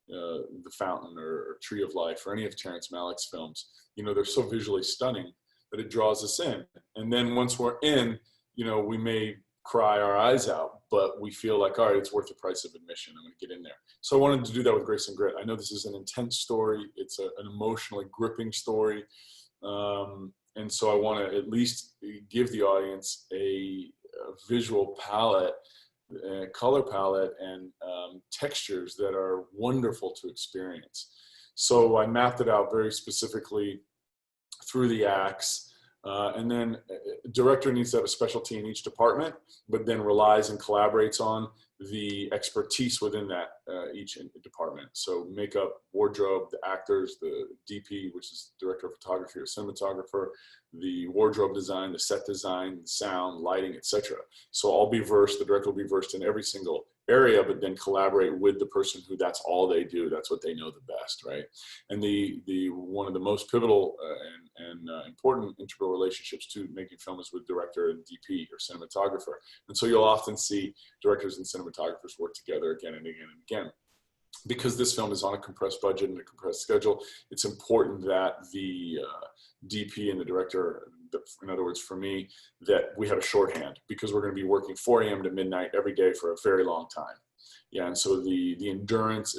The Fountain or Tree of Life or any of Terrence Malick's films, they're so visually stunning that it draws us in. And then once we're in, we may cry our eyes out, but we feel like, all right, it's worth the price of admission. I'm going to get in there. So I wanted to do that with Grace and Grit. I know this is an intense story. It's an emotionally gripping story. And so I want to at least give the audience a visual palette, color palette, and textures that are wonderful to experience. So I mapped it out very specifically through the acts, and then a director needs to have a specialty in each department, but then relies and collaborates on the expertise within that each department. So makeup, wardrobe, the actors, the DP, which is director of photography or cinematographer, the wardrobe design, the set design, the sound, lighting, etc. So I'll be versed, the director will be versed in every single area, but then collaborate with the person who that's all they do. That's what they know the best, right? And the one of the most pivotal and important integral relationships to making film is with director and DP or cinematographer. And so you'll often see directors and cinematographers work together again and again and again. Because this film is on a compressed budget and a compressed schedule, it's important that the DP and the director, in other words, for me, that we have a shorthand, because we're going to be working 4 a.m. to midnight every day for a very long time. Yeah, and so the endurance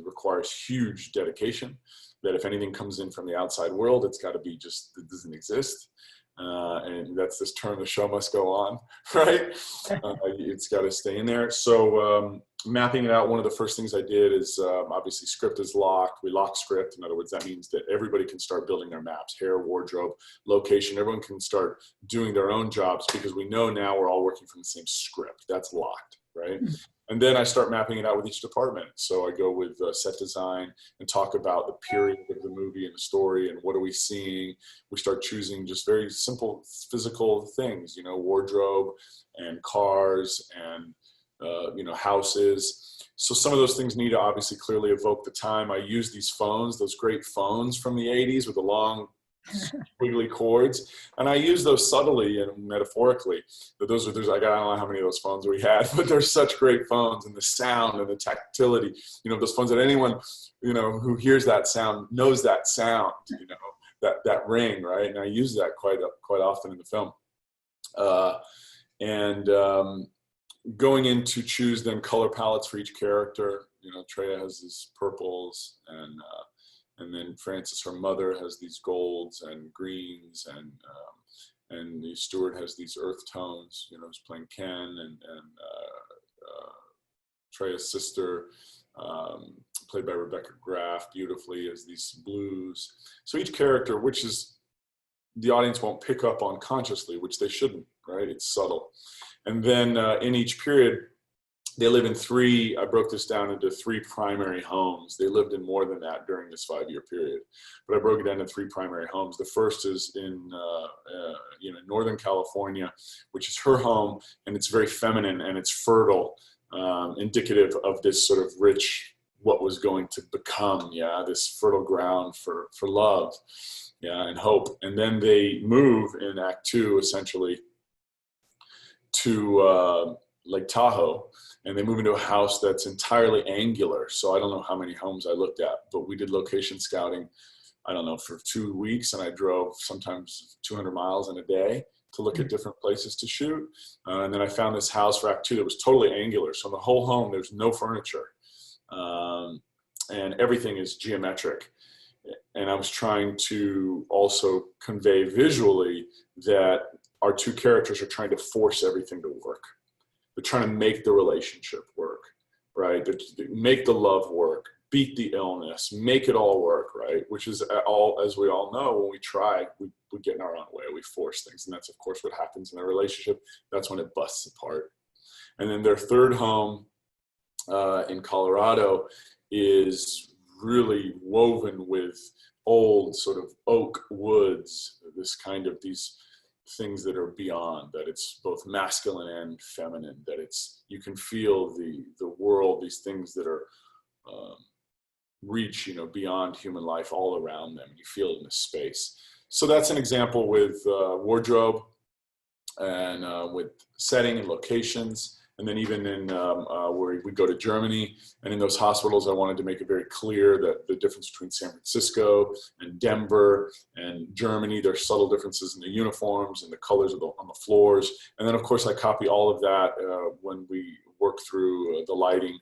requires huge dedication, that if anything comes in from the outside world, it's got to be just, it doesn't exist. And that's this term, the show must go on, right? It's got to stay in there. So mapping it out, one of the first things I did is obviously script is locked. We lock script. In other words, that means that everybody can start building their maps, hair, wardrobe, location. Everyone can start doing their own jobs, because we know now we're all working from the same script. That's locked, right? And then I start mapping it out with each department. So I go with set design and talk about the period of the movie and the story and what are we seeing. We start choosing just very simple physical things, wardrobe and cars and, houses. So some of those things need to obviously clearly evoke the time. I use these phones, those great phones from the 80s with the long squiggly cords, and I use those subtly and metaphorically. But I don't know how many of those phones we had, but they're such great phones, and the sound and the tactility, those phones that anyone, who hears that sound knows that sound, that ring, right? And I use that quite often in the film. Going in to choose then color palettes for each character. Treya has these purples, and then Frances, her mother, has these golds and greens, and Stuart has these earth tones. Who's playing Ken, and Treya's sister, played by Rebekah Graf, beautifully, has these blues. So each character, which is the audience won't pick up on consciously, which they shouldn't, right? It's subtle. And then in each period, they live in I broke this down into 3 primary homes. They lived in more than that during this 5-year period, but I broke it down into 3 primary homes. The first is in Northern California, which is her home, and it's very feminine and it's fertile, indicative of this sort of rich, what was going to become, this fertile ground for love, and hope. And then they move in Act 2, essentially, to Lake Tahoe, and they move into a house that's entirely angular. So I don't know how many homes I looked at, but we did location scouting, I don't know, for 2 weeks, and I drove sometimes 200 miles in a day to look at different places to shoot. And then I found this house for Act 2 that was totally angular. So in the whole home, there's no furniture. And everything is geometric. And I was trying to also convey visually that our two characters are trying to force everything to work. They're trying to make the relationship work, right? They make the love work, beat the illness, make it all work, right? Which is all, as we all know, when we try, we get in our own way, we force things. And that's, of course, what happens in a relationship. That's when it busts apart. And then their third home in Colorado is really woven with old sort of oak woods, this kind of these things that are beyond, that it's both masculine and feminine, that it's, you can feel the world, these things that are reach, beyond human life all around them. You feel it in this space. So that's an example with wardrobe and with setting and locations. And then even in where we go to Germany, and in those hospitals, I wanted to make it very clear that the difference between San Francisco and Denver and Germany, there's subtle differences in the uniforms and the colors on the floors. And then, of course, I copy all of that when we work through the lighting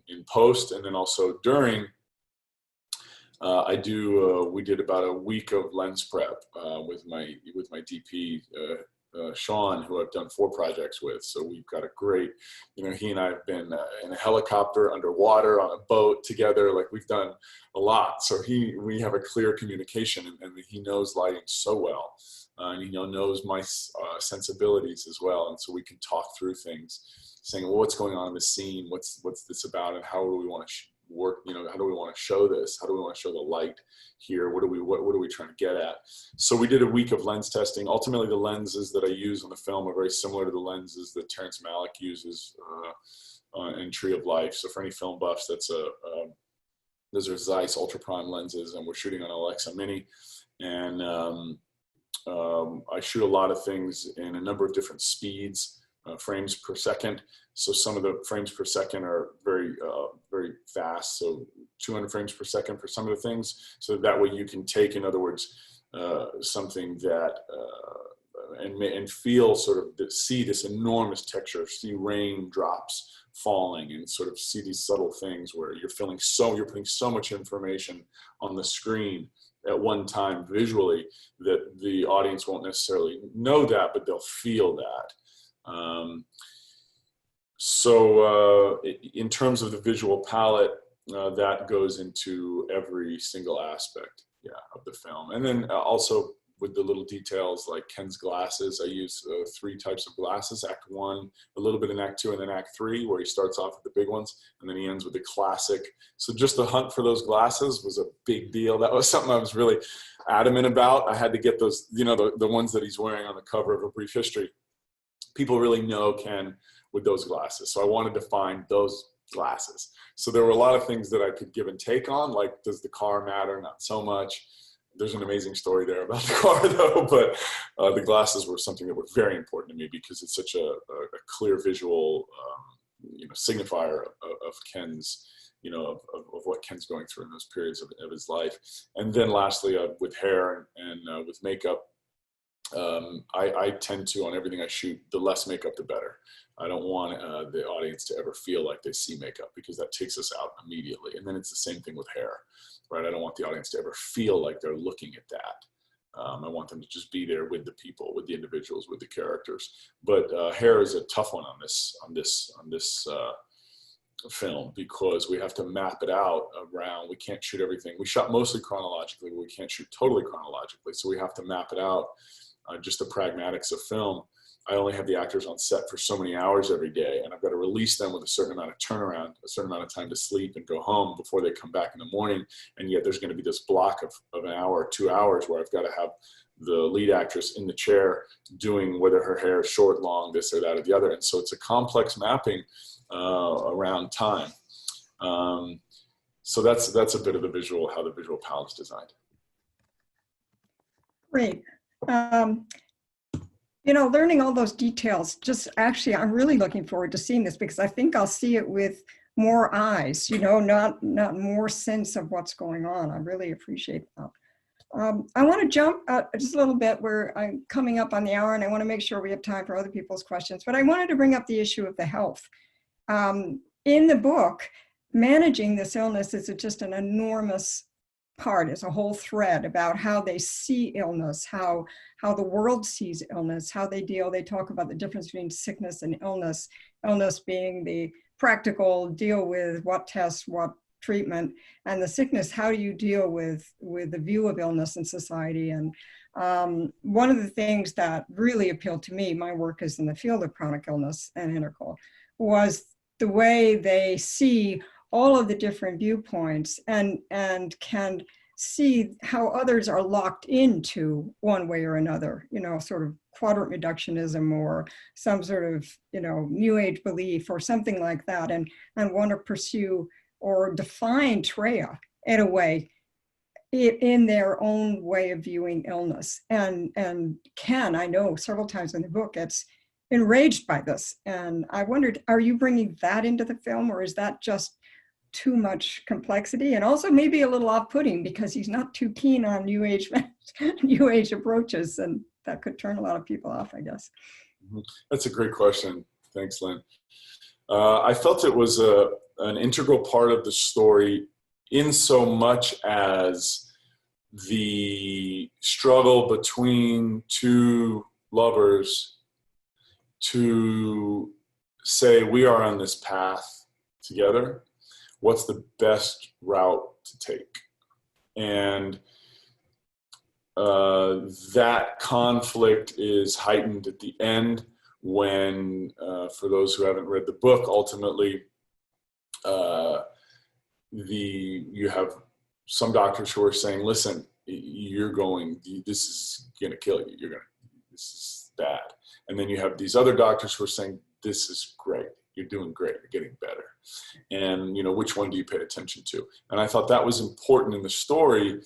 in post, and then also during. We did about a week of lens prep with my DP. Sean, who I've done 4 projects with. So we've got a great, he and I have been in a helicopter, underwater, on a boat together. Like, we've done a lot. So we have a clear communication, and he knows lighting so well. And he knows my sensibilities as well. And so we can talk through things, saying, well, what's going on in the scene? What's this about? And how do we want to work? How do we want to show this? How do we want to show the light here? What are we trying to get at? So we did a week of lens testing. Ultimately, the lenses that I use on the film are very similar to the lenses that Terrence Malick uses in Tree of Life. So for any film buffs, those are Zeiss Ultra Prime lenses, and we're shooting on Alexa Mini. And I shoot a lot of things in a number of different speeds, frames per second. So some of the frames per second are very, very fast. So 200 frames per second for some of the things. So that way you can take, in other words, something that, and feel see this enormous texture, see raindrops falling, and sort of see these subtle things where you're putting so much information on the screen at one time visually that the audience won't necessarily know that, but they'll feel that. So in terms of the visual palette, that goes into every single aspect, of the film. And then also with the little details like Ken's glasses, I use 3 types of glasses: Act 1, a little bit in Act 2, and then Act 3, where he starts off with the big ones, and then he ends with the classic. So just the hunt for those glasses was a big deal. That was something I was really adamant about. I had to get those, the ones that he's wearing on the cover of A Brief History. People really know Ken with those glasses. So I wanted to find those glasses. So there were a lot of things that I could give and take on, like, does the car matter? Not so much. There's an amazing story there about the car, though, but the glasses were something that were very important to me because it's such a clear visual, signifier of Ken's, of what Ken's going through in those periods of his life. And then lastly, with hair and with makeup, I tend to, on everything I shoot, the less makeup, the better. I don't want the audience to ever feel like they see makeup, because that takes us out immediately. And then it's the same thing with hair, right? I don't want the audience to ever feel like they're looking at that. I want them to just be there with the people, with the individuals, with the characters. But hair is a tough one on this film, because we have to map it out around, we can't shoot everything. We shot mostly chronologically, but we can't shoot totally chronologically. So we have to map it out, just the pragmatics of film. I only have the actors on set for so many hours every day, and I've got to release them with a certain amount of turnaround, a certain amount of time to sleep and go home before they come back in the morning. And yet there's going to be this block of an hour or 2 hours where I've got to have the lead actress in the chair doing whether her hair is short, long, this or that or the other. And so it's a complex mapping around time. So that's a bit of the visual, how the visual palette's designed. Great. Learning all those details, I'm really looking forward to seeing this, because I think I'll see it with more eyes, not more sense of what's going on. I really appreciate that. I want to jump just a little bit where I'm coming up on the hour, and I want to make sure we have time for other people's questions. But I wanted to bring up the issue of the health. In the book, managing this illness is just an enormous part. It's a whole thread about how they see illness, how the world sees illness, how they deal. They talk about the difference between sickness and illness, illness being the practical deal with what tests, what treatment, and the sickness, how do you deal with the view of illness in society. And one of the things that really appealed to me, my work is in the field of chronic illness and intercal, was the way they see all of the different viewpoints and can see how others are locked into one way or another, sort of quadrant reductionism or some sort of, new age belief or something like that, and want to pursue or define Treya in a way, in their own way of viewing illness. And Ken, I know several times in the book, gets enraged by this. And I wondered, are you bringing that into the film, or is that just too much complexity? And also maybe a little off-putting because he's not too keen on new age approaches, and that could turn a lot of people off, I guess. That's a great question. Thanks, Lynn. I felt it was an integral part of the story in so much as the struggle between two lovers to say, we are on this path together. What's the best route to take? And that conflict is heightened at the end when, for those who haven't read the book, ultimately, you have some doctors who are saying, listen, this is going to kill you. This is bad. And then you have these other doctors who are saying, this is great. You're doing great. You're getting better. And, which one do you pay attention to? And I thought that was important in the story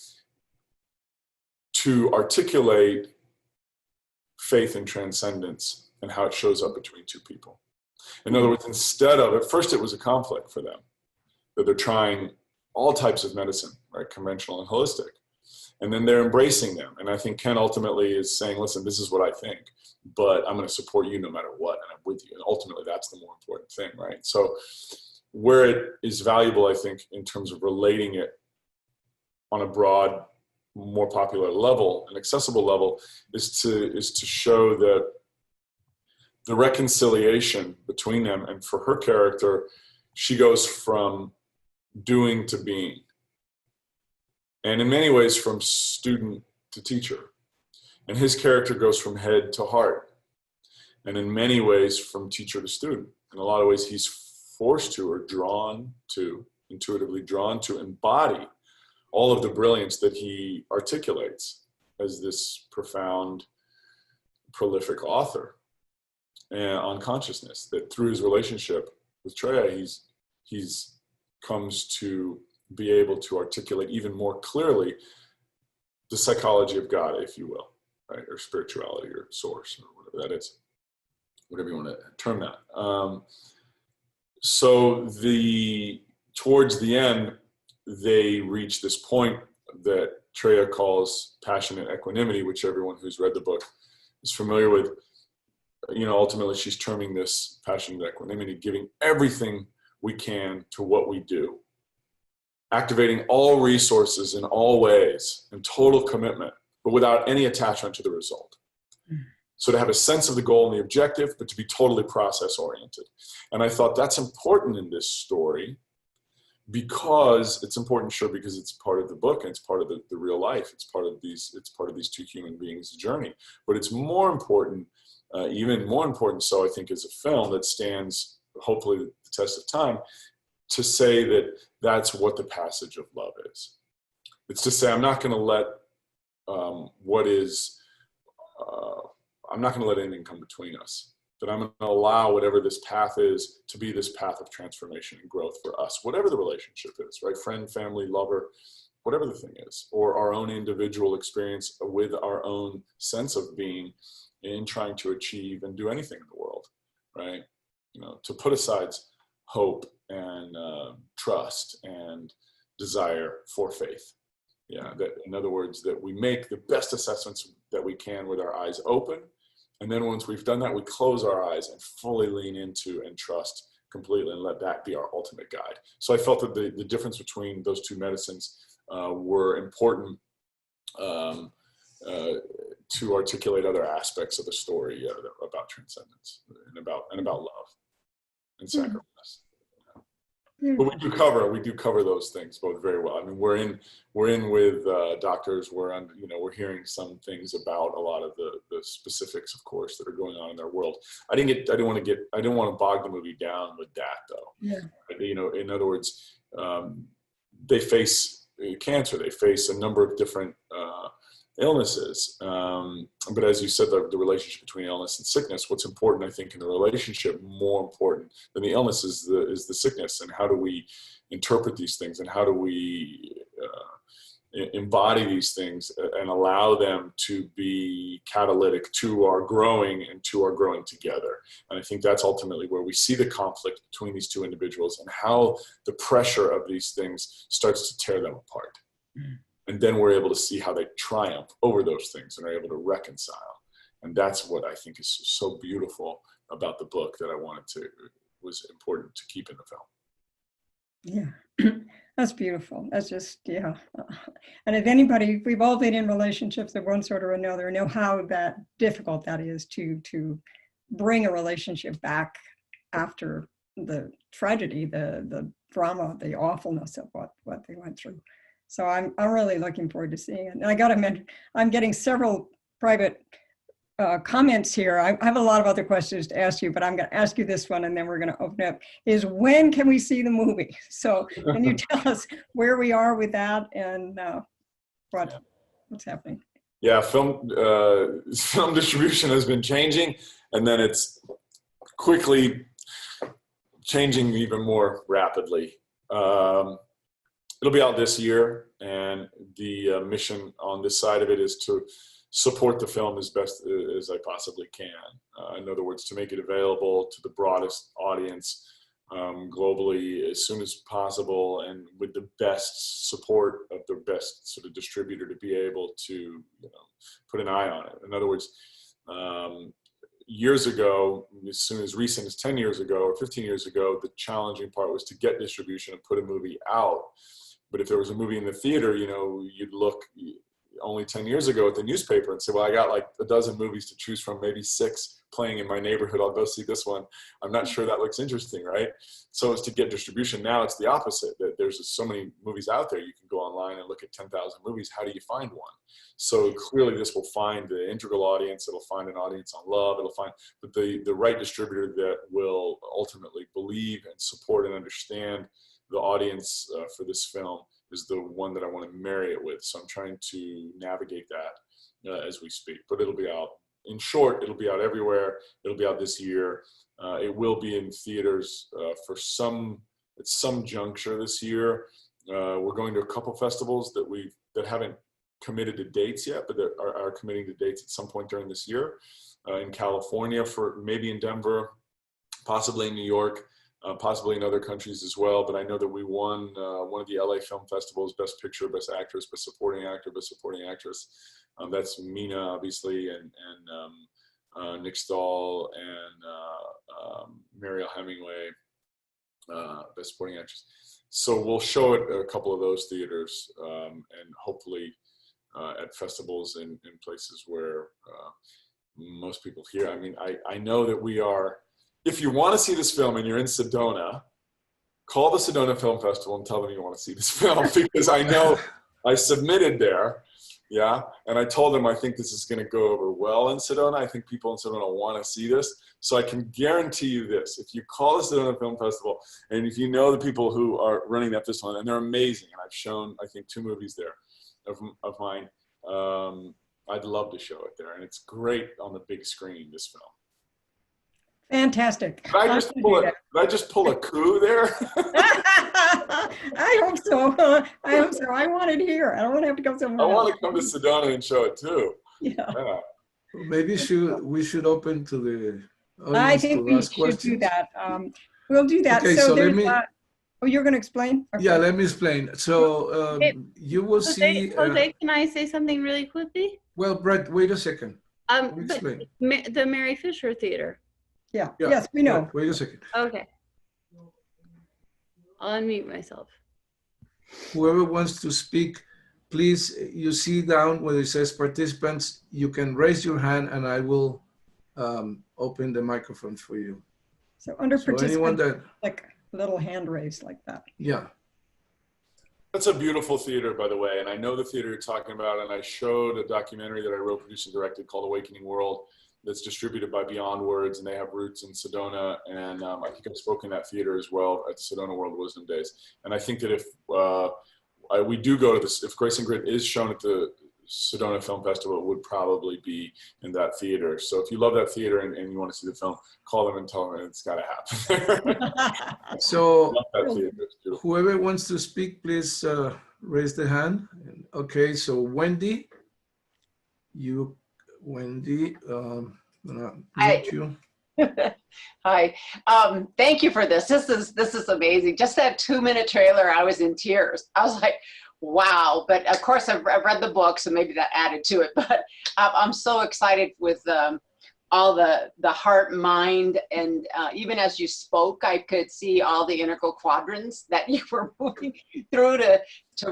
to articulate faith and transcendence and how it shows up between two people. In other words, instead of, at first it was a conflict for them, that they're trying all types of medicine, right, conventional and holistic. And then they're embracing them. And I think Ken ultimately is saying, listen, this is what I think, but I'm going to support you no matter what, and I'm with you. And ultimately, that's the more important thing, right? So where it is valuable, I think, in terms of relating it on a broad, more popular level, an accessible level, is to show that the reconciliation between them, and for her character, she goes from doing to being. And in many ways, from student to teacher. And his character goes from head to heart. And in many ways, from teacher to student. In a lot of ways, he's forced to, or drawn to, intuitively drawn to embody all of the brilliance that he articulates as this profound, prolific author on consciousness. That through his relationship with Treya, he's comes to be able to articulate even more clearly the psychology of God, if you will, right? Or spirituality, or source, or whatever that is, whatever you want to term that. So towards the end, they reach this point that Treya calls passionate equanimity, which everyone who's read the book is familiar with. Ultimately, she's terming this passionate equanimity, giving everything we can to what we do, activating all resources in all ways, and total commitment, but without any attachment to the result. So to have a sense of the goal and the objective, but to be totally process-oriented. And I thought that's important in this story, because it's important, sure, because it's part of the book and it's part of the real life. It's part of these two human beings' journey. But it's more important, even more important so, I think, as a film that stands, hopefully, the test of time, to say that that's what the passage of love is. It's to say, I'm not going to let I'm not going to let anything come between us. That I'm going to allow whatever this path is to be this path of transformation and growth for us, whatever the relationship is, right? Friend, family, lover, whatever the thing is, or our own individual experience with our own sense of being in trying to achieve and do anything in the world, right? To put aside hope and trust and desire for faith. Yeah, that in other words, that we make the best assessments that we can with our eyes open. And then once we've done that, we close our eyes and fully lean into and trust completely and let that be our ultimate guide. So I felt that the difference between those two medicines were important to articulate other aspects of the story about transcendence and about love and sacrifice. But we do cover those things both very well. I mean, we're in with doctors. We're hearing some things about a lot of the specifics, of course, that are going on in their world. I didn't want to bog the movie down with that, though. Yeah. But, in other words, they face cancer. They face a number of different illnesses. But as you said, the relationship between illness and sickness, what's important, I think, in the relationship, more important than the illness is the sickness, and how do we interpret these things, and how do we embody these things and allow them to be catalytic to our growing and to our growing together. And I think that's ultimately where we see the conflict between these two individuals and how the pressure of these things starts to tear them apart. And then we're able to see how they triumph over those things and are able to reconcile. And that's what I think is so beautiful about the book that was important to keep in the film. Yeah, that's beautiful. That's just, yeah. And if anybody, we've all been in relationships of one sort or another, know how difficult that is to bring a relationship back after the tragedy, the drama, the awfulness of what they went through. So I'm really looking forward to seeing it. And I got to mention, I'm getting several private comments here. I have a lot of other questions to ask you, but I'm going to ask you this one, and then we're going to open up. Is when can we see the movie? So can you tell us where we are with that and what's happening? Yeah, film distribution has been changing, and then it's quickly changing even more rapidly. It'll be out this year, and the mission on this side of it is to support the film as best as I possibly can. In other words, to make it available to the broadest audience globally as soon as possible, and with the best support of the best sort of distributor to be able to put an eye on it. In other words, years ago, as recent as 10 years ago or 15 years ago, the challenging part was to get distribution and put a movie out. But if there was a movie in the theater, you'd look only 10 years ago at the newspaper and say, well, I got like a dozen movies to choose from, maybe 6 playing in my neighborhood. I'll go see this one. I'm not sure that looks interesting, right? So as to get distribution, now it's the opposite. That there's just so many movies out there. You can go online and look at 10,000 movies. How do you find one? So clearly this will find the integral audience. It'll find an audience on love. It'll find the right distributor that will ultimately believe and support and understand the audience for this film is the one that I want to marry it with. So I'm trying to navigate that as we speak. But it'll be out. In short, it'll be out everywhere. It'll be out this year. It will be in theaters at some juncture this year. We're going to a couple festivals that haven't committed to dates yet, but that are committing to dates at some point during this year. In California, maybe in Denver, possibly in New York. Possibly in other countries as well, but I know that we won one of the LA Film Festivals, Best Picture, Best Actress, Best Supporting Actor, Best Supporting Actress. That's Mena, obviously, and Nick Stahl and Mariel Hemingway, Best Supporting Actress. So we'll show it at a couple of those theaters, and hopefully at festivals in places where most people hear. I mean, I know that we are. If you want to see this film and you're in Sedona, call the Sedona Film Festival and tell them you want to see this film, because I know I submitted there, and I told them I think this is going to go over well in Sedona. I think people in Sedona want to see this. So I can guarantee you this. If you call the Sedona Film Festival, and if you know the people who are running that festival, and they're amazing, and I've shown, I think, 2 movies there of mine, I'd love to show it there. And it's great on the big screen, this film. Fantastic. Did I just pull a coup there? I hope so. I want it here. I don't want to have to go somewhere else. I want to come to Sedona and show it too. Yeah. Maybe we should open to the audience. I think we should do that. We'll do that. Okay, so let me. Oh, you're going to explain? Okay. Yeah, let me explain. So you will see. Jose, can I say something really quickly? Well, Brett, wait a second. Let me But explain. the Mary Fisher Theater. Yeah. Yeah, Yes, we know. Brett, wait a second. Okay. I'll unmute myself. Whoever wants to speak, please, you see down where it says participants, you can raise your hand and I will open the microphone for you. So under So anyone participants, that, like a little hand raised like that. yeah. That's a beautiful theater, by the way, and I know the theater you're talking about, and I showed a documentary that I wrote, produced, and directed called Awakening World that's distributed by Beyond Words, and they have roots in Sedona, and I think I've spoken at theater as well at Sedona World Wisdom Days. And I think that if we do go to this, if Grace and Grit is shown at the Sedona Film Festival, it would probably be in that theater. So if you love that theater and you want to see the film, call them and tell them it's got to happen. So that theater. It's beautiful. whoever wants to speak, please raise the hand. Okay, so Wendy, Wendy, I'm gonna mute you. Hi, thank you for this. This is amazing. Just that 2-minute trailer, I was in tears. I was like, wow. But of course, I've read the book, so maybe that added to it. But I'm so excited with all the heart, mind, and even as you spoke, I could see all the integral quadrants that you were moving through to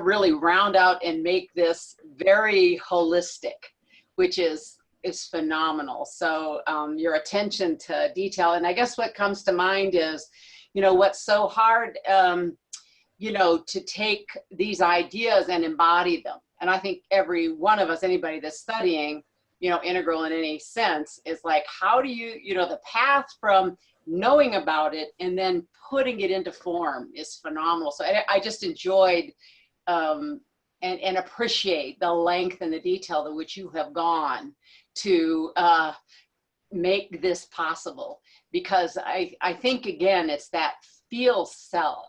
really round out and make this very holistic, which is phenomenal. So your attention to detail, and I guess what comes to mind is, what's so hard, to take these ideas and embody them. And I think every one of us, anybody that's studying, integral in any sense, is like, how do you, the path from knowing about it and then putting it into form is phenomenal. So I just enjoyed and appreciate the length and the detail to which you have gone to make this possible. Because I think, again, it's that feel cell,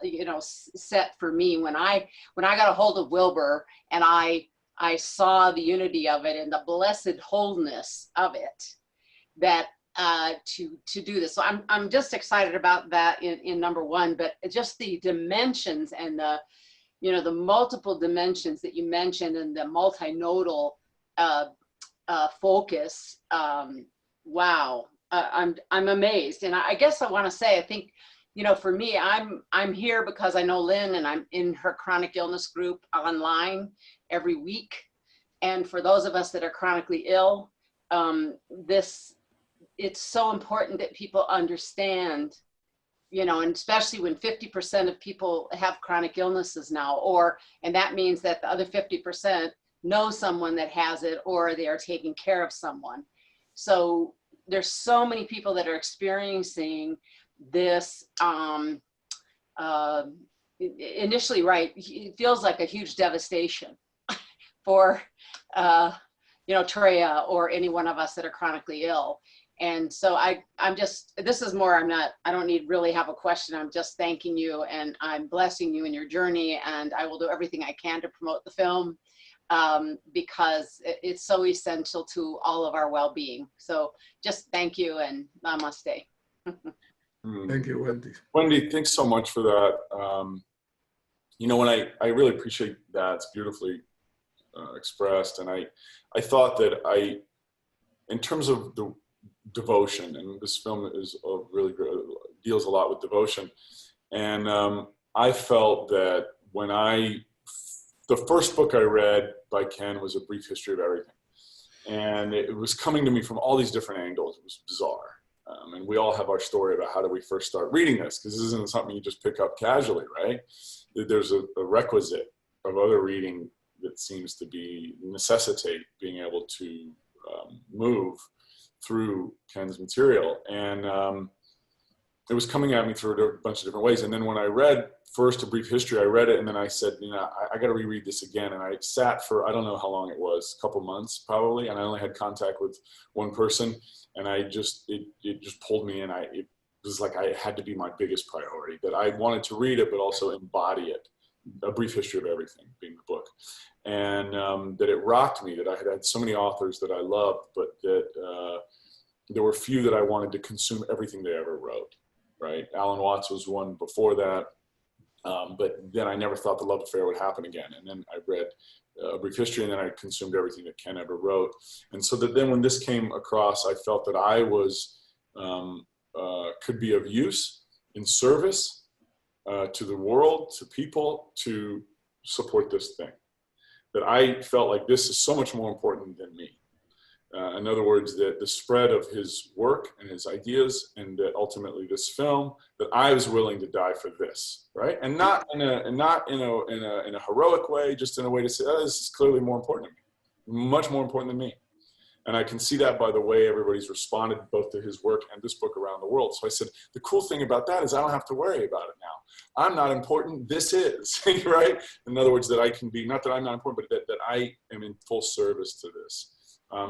set for me when I got a hold of Wilber and I saw the unity of it and the blessed wholeness of it, that to do this. So I'm just excited about that in number one, but just the dimensions and the multiple dimensions that you mentioned and the multinodal focus. Wow, I'm amazed. And I guess I want to say, I think, for me, I'm here because I know Lynn and I'm in her chronic illness group online every week. And for those of us that are chronically ill, it's so important that people understand, and especially when 50% of people have chronic illnesses now, and that means that the other 50% know someone that has it, or they are taking care of someone. So there's so many people that are experiencing this, initially, right, it feels like a huge devastation for, Treya or any one of us that are chronically ill. And so I'm just, this is more, I don't need really have a question. I'm just thanking you and I'm blessing you in your journey, and I will do everything I can to promote the film because it's so essential to all of our well-being. So just thank you and namaste. Thank you, Wendy. Wendy, thanks so much for that. When I really appreciate that. It's beautifully expressed. And I thought that in terms of the devotion, and this film is really deals a lot with devotion. And I felt that when the first book I read by Ken was A Brief History of Everything. And it was coming to me from all these different angles. It was bizarre. And we all have our story about how do we first start reading this, because this isn't something you just pick up casually, right? There's a requisite of other reading that seems to necessitate being able to move through Ken's material. And it was coming at me through a bunch of different ways. And then when I read first A Brief History, I read it and then I said, I got to reread this again. And I sat for, I don't know how long it was, a couple months probably. And I only had contact with one person. And it just pulled me in. It was like I had to be my biggest priority, that I wanted to read it, but also embody it. A Brief History of Everything being the book. And that it rocked me that I had so many authors that I loved, but that there were few that I wanted to consume everything they ever wrote, right? Alan Watts was one before that. But then I never thought the love affair would happen again. And then I read A Brief History, and then I consumed everything that Ken ever wrote. And so that then when this came across, I felt that I was, could be of use, in service to the world, to people, to support this thing. That I felt like this is so much more important than me. In other words, that the spread of his work and his ideas, and that ultimately this film, that I was willing to die for this, right? And not in a heroic way, just in a way to say, oh, this is clearly more important to me, much more important than me. And I can see that by the way everybody's responded both to his work and this book around the world. So I said, the cool thing about that is I don't have to worry about it now. I'm not important, this is, right? In other words, that I can be, not that I'm not important, but that I am in full service to this.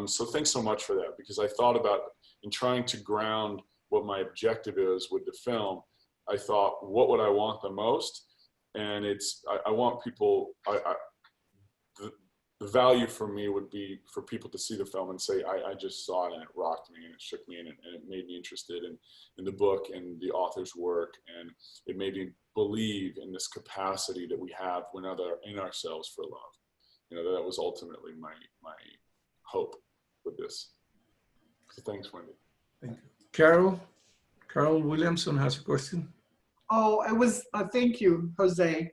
So thanks so much for that, because I thought about, in trying to ground what my objective is with the film, I thought, what would I want the most? And it's, I want people, the value for me would be for people to see the film and say, I just saw it and it rocked me and it shook me and it made me interested in the book and the author's work. And it made me believe in this capacity that we have in ourselves for love. You know, that was ultimately my hope with this. So thanks, Wendy. Thank you. Carol Williamson has a question. Oh, it was, thank you, Jose.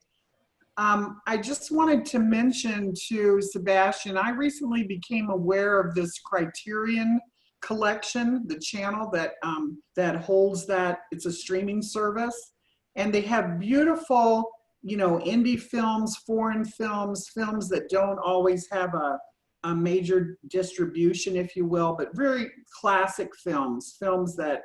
I just wanted to mention to Sebastian, I recently became aware of this Criterion collection, the channel that holds that. It's a streaming service, and they have beautiful, you know, indie films, foreign films, films that don't always have a major distribution, if you will, but very classic films that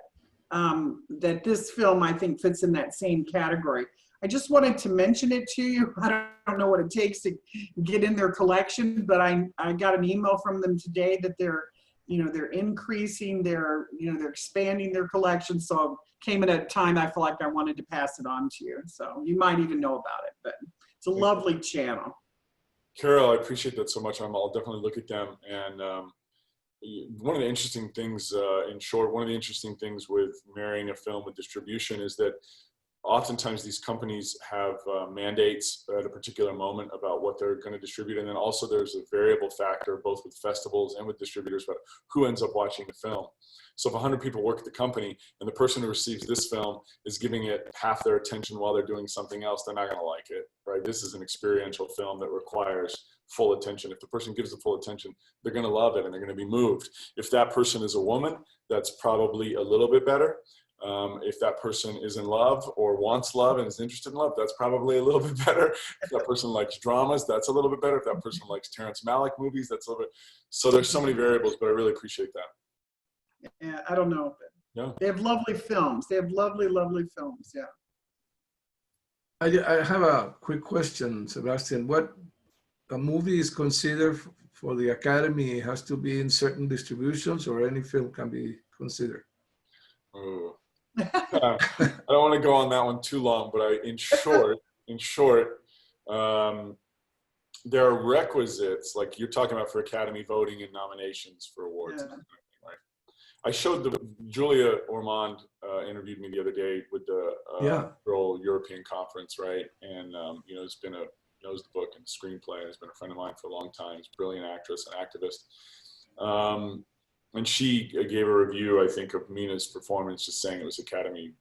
that this film, I think, fits in that same category. I just wanted to mention it to you. I don't know what it takes to get in their collection, but I got an email from them today that they're increasing they're expanding their collection. So it came at a time I feel like I wanted to pass it on to you. So you might even know about it, but it's a lovely channel. Carol, I appreciate that so much. I'll definitely look at them. And one of the interesting things, in short, one of the interesting things with marrying a film with distribution is that oftentimes these companies have mandates at a particular moment about what they're going to distribute. And then also there's a variable factor, both with festivals and with distributors, about who ends up watching the film. So if 100 people work at the company and the person who receives this film is giving it half their attention while they're doing something else, they're not going to like it, right? This is an experiential film that requires full attention. If the person gives it full attention, they're going to love it and they're going to be moved. If that person is a woman, that's probably a little bit better. If that person is in love or wants love and is interested in love, that's probably a little bit better. If that person likes dramas, that's a little bit better. If that person likes Terrence Malick movies, that's a little bit. So there's so many variables, but I really appreciate that. Yeah, I don't know. Yeah. They have lovely films. They have lovely, lovely films. Yeah. I have a quick question, Sebastian. What a movie is considered for the Academy? It has to be in certain distributions, or any film can be considered? Oh. I don't want to go on that one too long, but in short, there are requisites, like you're talking about for Academy voting and nominations for awards. Yeah. Right? I showed Julia Ormond interviewed me the other day with the Girl European Conference, right? And you know, has been knows the book and the screenplay, has been a friend of mine for a long time. She's a brilliant actress and activist. And she gave a review, I think, of Mena's performance, just saying it was Academy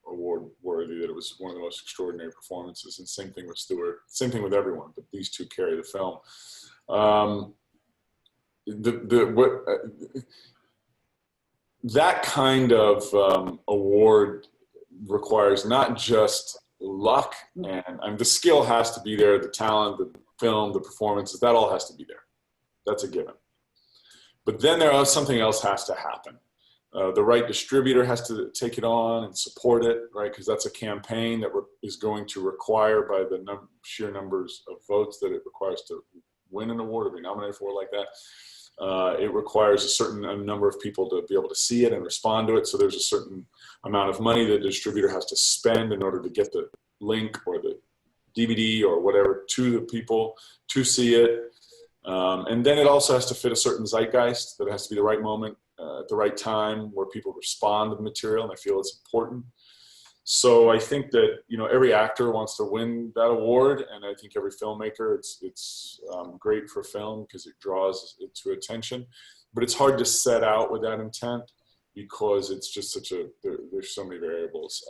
Award worthy, that it was one of the most extraordinary performances. And same thing with Stuart, same thing with everyone, but these two carry the film. That kind of award requires not just luck, and the skill has to be there, the talent, the film, the performances, that all has to be there. That's a given. But then something else has to happen. The right distributor has to take it on and support it, right? Because that's a campaign that is going to require, by the sheer numbers of votes that it requires to win an award or be nominated for like that. It requires a certain number of people to be able to see it and respond to it. So there's a certain amount of money the distributor has to spend in order to get the link or the DVD or whatever to the people to see it. And then it also has to fit a certain zeitgeist, that it has to be the right moment, at the right time, where people respond to the material, and I feel it's important. So I think that, you know, every actor wants to win that award, and I think every filmmaker, it's great for film because it draws it to attention. But it's hard to set out with that intent because it's just there's so many variables.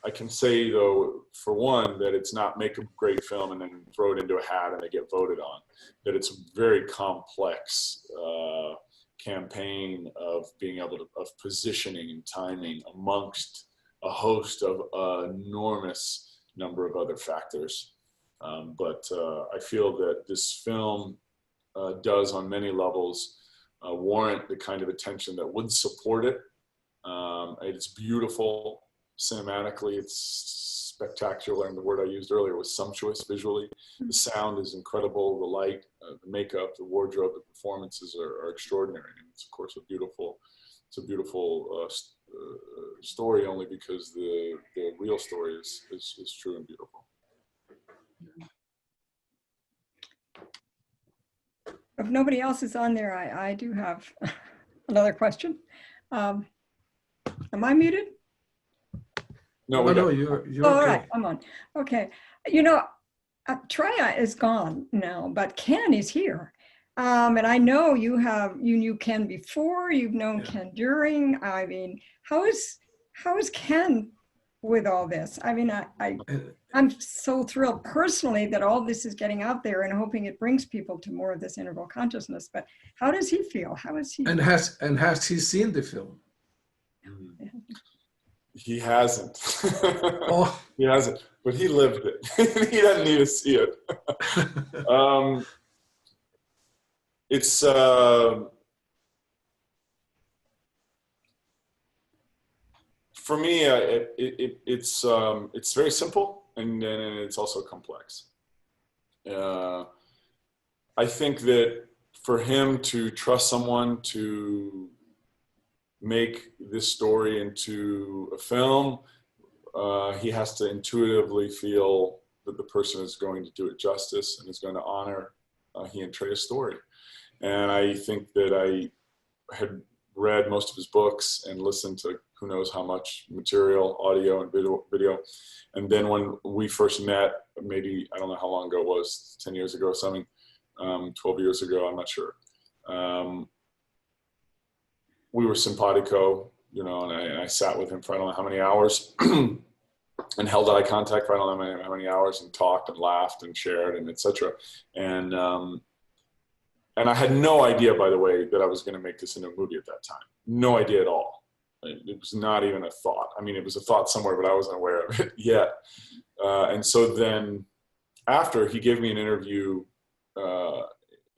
I can say, though, for one, that it's not make a great film and then throw it into a hat and they get voted on. That it's a very complex campaign of being able to, of positioning and timing amongst a host of enormous number of other factors. But I feel that this film does, on many levels, warrant the kind of attention that would support it. It's beautiful cinematically, it's spectacular, and the word I used earlier was sumptuous visually. The sound is incredible, the light, the makeup, the wardrobe, the performances are extraordinary. And it's, of course, a beautiful story, only because the real story is true and beautiful. If nobody else is on there, I do have another question. Am I muted? No, you're all okay. right, I'm on. Okay, you know, Treya is gone now, but Ken is here. And I know you knew Ken before, you've known Ken during. I mean, how is Ken with all this? I mean, I'm so thrilled personally that all this is getting out there and hoping it brings people to more of this interval consciousness. But how does he feel? How is he? And has he seen the film? He hasn't. Oh. He hasn't, but he lived it. He doesn't need to see it. It's for me. It's very simple, and then it's also complex. I think that for him to trust someone to make this story into a film, he has to intuitively feel that the person is going to do it justice and is going to honor he and Treya's story. And I think that I had read most of his books and listened to who knows how much material, audio and video. And then when we first met, maybe, I don't know how long ago it was, 10 years ago or something, 12 years ago, I'm not sure. We were simpatico, you know, and I sat with him for I don't know how many hours and held eye contact for I don't know how many hours and talked and laughed and shared and etc. And I had no idea, by the way, that I was going to make this into a movie at that time. No idea at all. It was not even a thought. I mean, it was a thought somewhere, but I wasn't aware of it yet. And so then after, he gave me an interview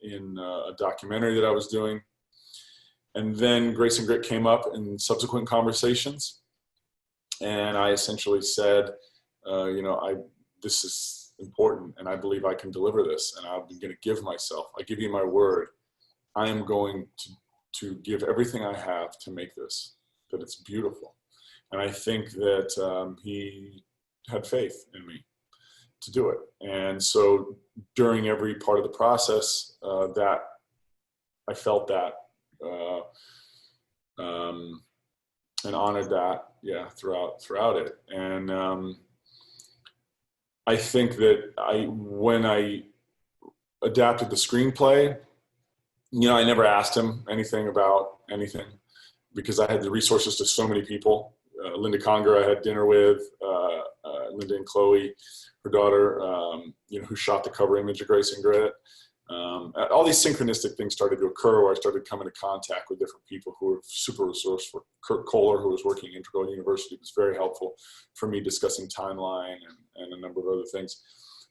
in a documentary that I was doing. And then Grace and Grit came up in subsequent conversations. And I essentially said, you know, this is important and I believe I can deliver this and I'm going to give myself, I give you my word, I am going to give everything I have to make this, that it's beautiful. And I think that he had faith in me to do it. And so during every part of the process, that I felt that and honored that, yeah, throughout it. And I think that when I adapted the screenplay, you know, I never asked him anything about anything because I had the resources to so many people. Linda Conger I had dinner with, Linda and Chloe, her daughter, you know, who shot the cover image of Grace and Grit. All these synchronistic things started to occur where I started coming to contact with different people who were super resourceful. Kurt Kohler, who was working at Integral University, was very helpful for me discussing timeline and a number of other things.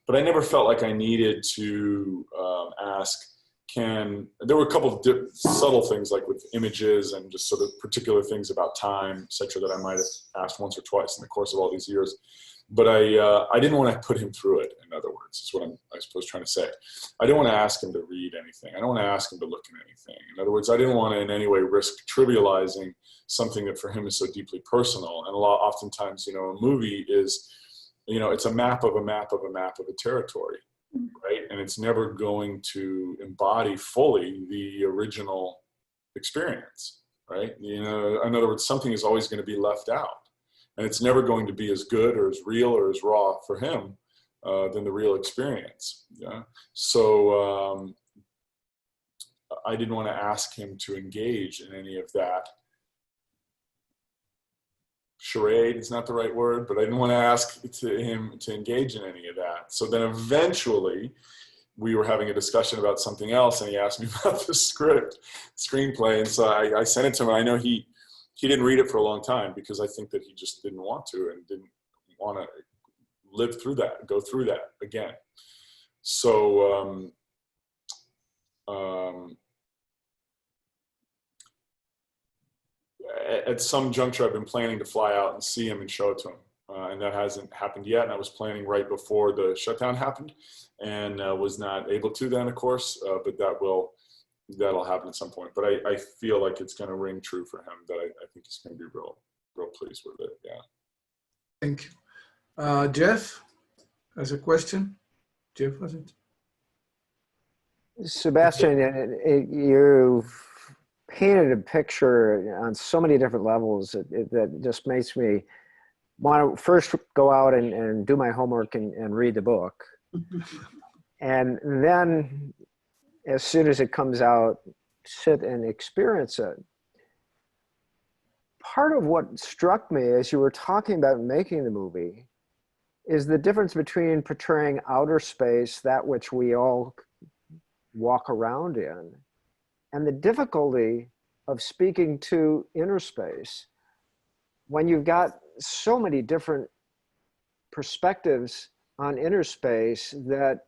But I never felt like I needed to ask Ken. There were a couple of subtle things like with images and just sort of particular things about time, et cetera, that I might have asked once or twice in the course of all these years. But I didn't want to put him through it, in other words, is what I'm, I suppose, trying to say. I didn't want to ask him to read anything. I don't want to ask him to look at anything. In other words, I didn't want to in any way risk trivializing something that for him is so deeply personal. And oftentimes, you know, a movie is, you know, it's a map of a map of a map of a territory, right? And it's never going to embody fully the original experience, right? You know, in other words, something is always going to be left out. And it's never going to be as good or as real or as raw for him than the real experience. Yeah? So I didn't want to ask him to engage in any of that. Charade is not the right word, but I didn't want to ask him to engage in any of that. So then eventually we were having a discussion about something else, and he asked me about the screenplay. And so I sent it to him. And I know he didn't read it for a long time because I think that he just didn't want to and didn't want to live through that, go through that again. So at some juncture, I've been planning to fly out and see him and show it to him. And that hasn't happened yet. And I was planning right before the shutdown happened, and was not able to then, of course, but that'll happen at some point. But I feel like it's going to ring true for him, that I think he's going to be real pleased with it. Yeah. Thank you. Jeff has a question. Jeff, was it? Sebastian, you've painted a picture on so many different levels that just makes me want to first go out and do my homework and read the book. And then as soon as it comes out, sit and experience it. Part of what struck me as you were talking about making the movie is the difference between portraying outer space, that which we all walk around in, and the difficulty of speaking to inner space when you've got so many different perspectives on inner space that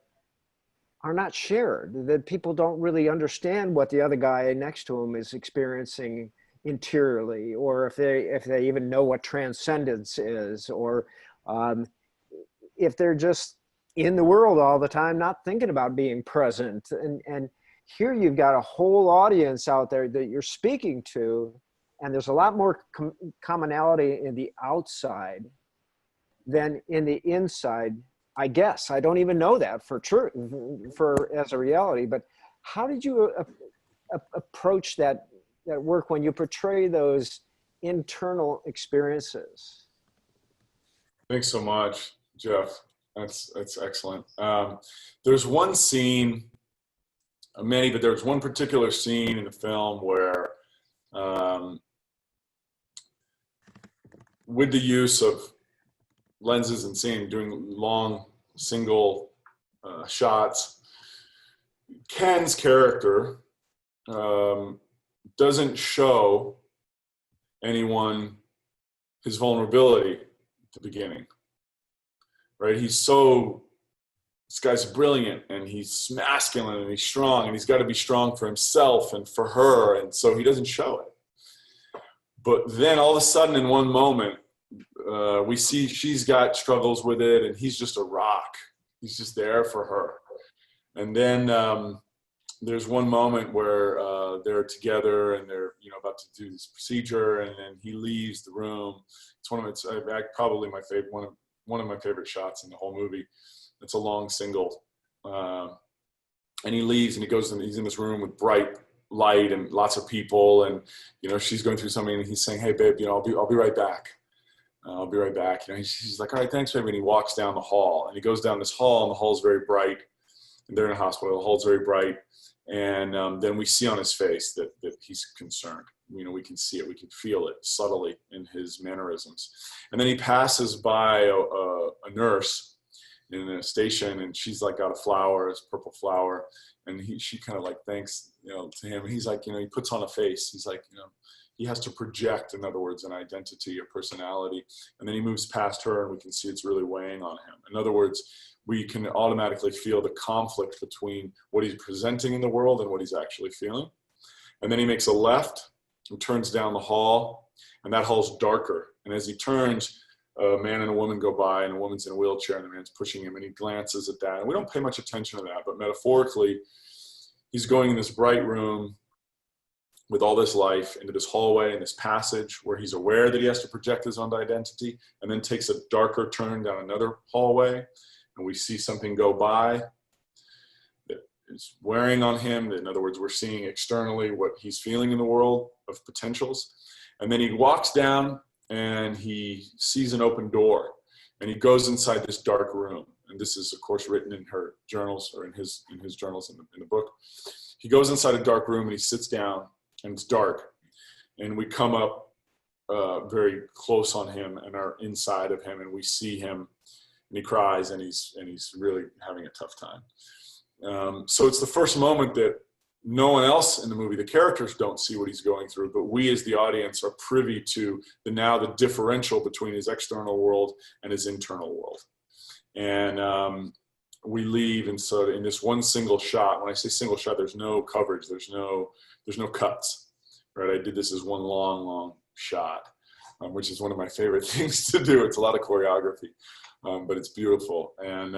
are not shared, that people don't really understand what the other guy next to him is experiencing interiorly, or if they even know what transcendence is, or if they're just in the world all the time, not thinking about being present. And here you've got a whole audience out there that you're speaking to, and there's a lot more commonality in the outside than in the inside, I guess. I don't even know that for true, as a reality, but how did you approach that work when you portray those internal experiences? Thanks so much, Jeff. That's excellent. There's one scene, many, but there's one particular scene in the film where, with the use of lenses and scene, doing long single shots, Ken's character doesn't show anyone his vulnerability at the beginning, right? This guy's brilliant, and he's masculine, and he's strong, and he's got to be strong for himself and for her, and so he doesn't show it. But then all of a sudden, in one moment, we see she's got struggles with it, and he's just a rock. He's just there for her. And then there's one moment where they're together, and they're about to do this procedure, and then he leaves the room. It's probably my favorite, one of my favorite shots in the whole movie. It's a long single, and he leaves, and he's in this room with bright light and lots of people, and she's going through something, and he's saying, "Hey babe, I'll be right back. I'll be right back." She's like, "All right, thanks, baby." And he walks down the hall, and he goes down this hall, and the hall's very bright, and they're in a hospital. The hall's very bright, and then we see on his face that he's concerned. We can see it, we can feel it subtly in his mannerisms. And then he passes by a nurse in a station, and she's like got a flower, this purple flower, and she kind of like thanks to him, and he's like, he puts on a face. He's like, he has to project, in other words, an identity, a personality, and then he moves past her, and we can see it's really weighing on him. In other words, we can automatically feel the conflict between what he's presenting in the world and what he's actually feeling. And then he makes a left and turns down the hall, and that hall's darker, and as he turns, a man and a woman go by, and a woman's in a wheelchair, and the man's pushing him, and he glances at that. And we don't pay much attention to that, but metaphorically, he's going in this bright room with all this life into this hallway and this passage where he's aware that he has to project his own identity, and then takes a darker turn down another hallway, and we see something go by that is wearing on him. In other words, we're seeing externally what he's feeling in the world of potentials. And then he walks down and he sees an open door, and he goes inside this dark room. And this is, of course, written in her journals, or in his journals in the book. He goes inside a dark room and he sits down, and it's dark. And we come up very close on him and are inside of him, and we see him, and he cries, and he's really having a tough time. So it's the first moment that no one else in the movie, the characters don't see what he's going through, but we as the audience are privy to the differential between his external world and his internal world. And we leave, and so in this one single shot, when I say single shot, there's no coverage, there's no cuts, right? I did this as one long shot, which is one of my favorite things to do. It's a lot of choreography, but it's beautiful. And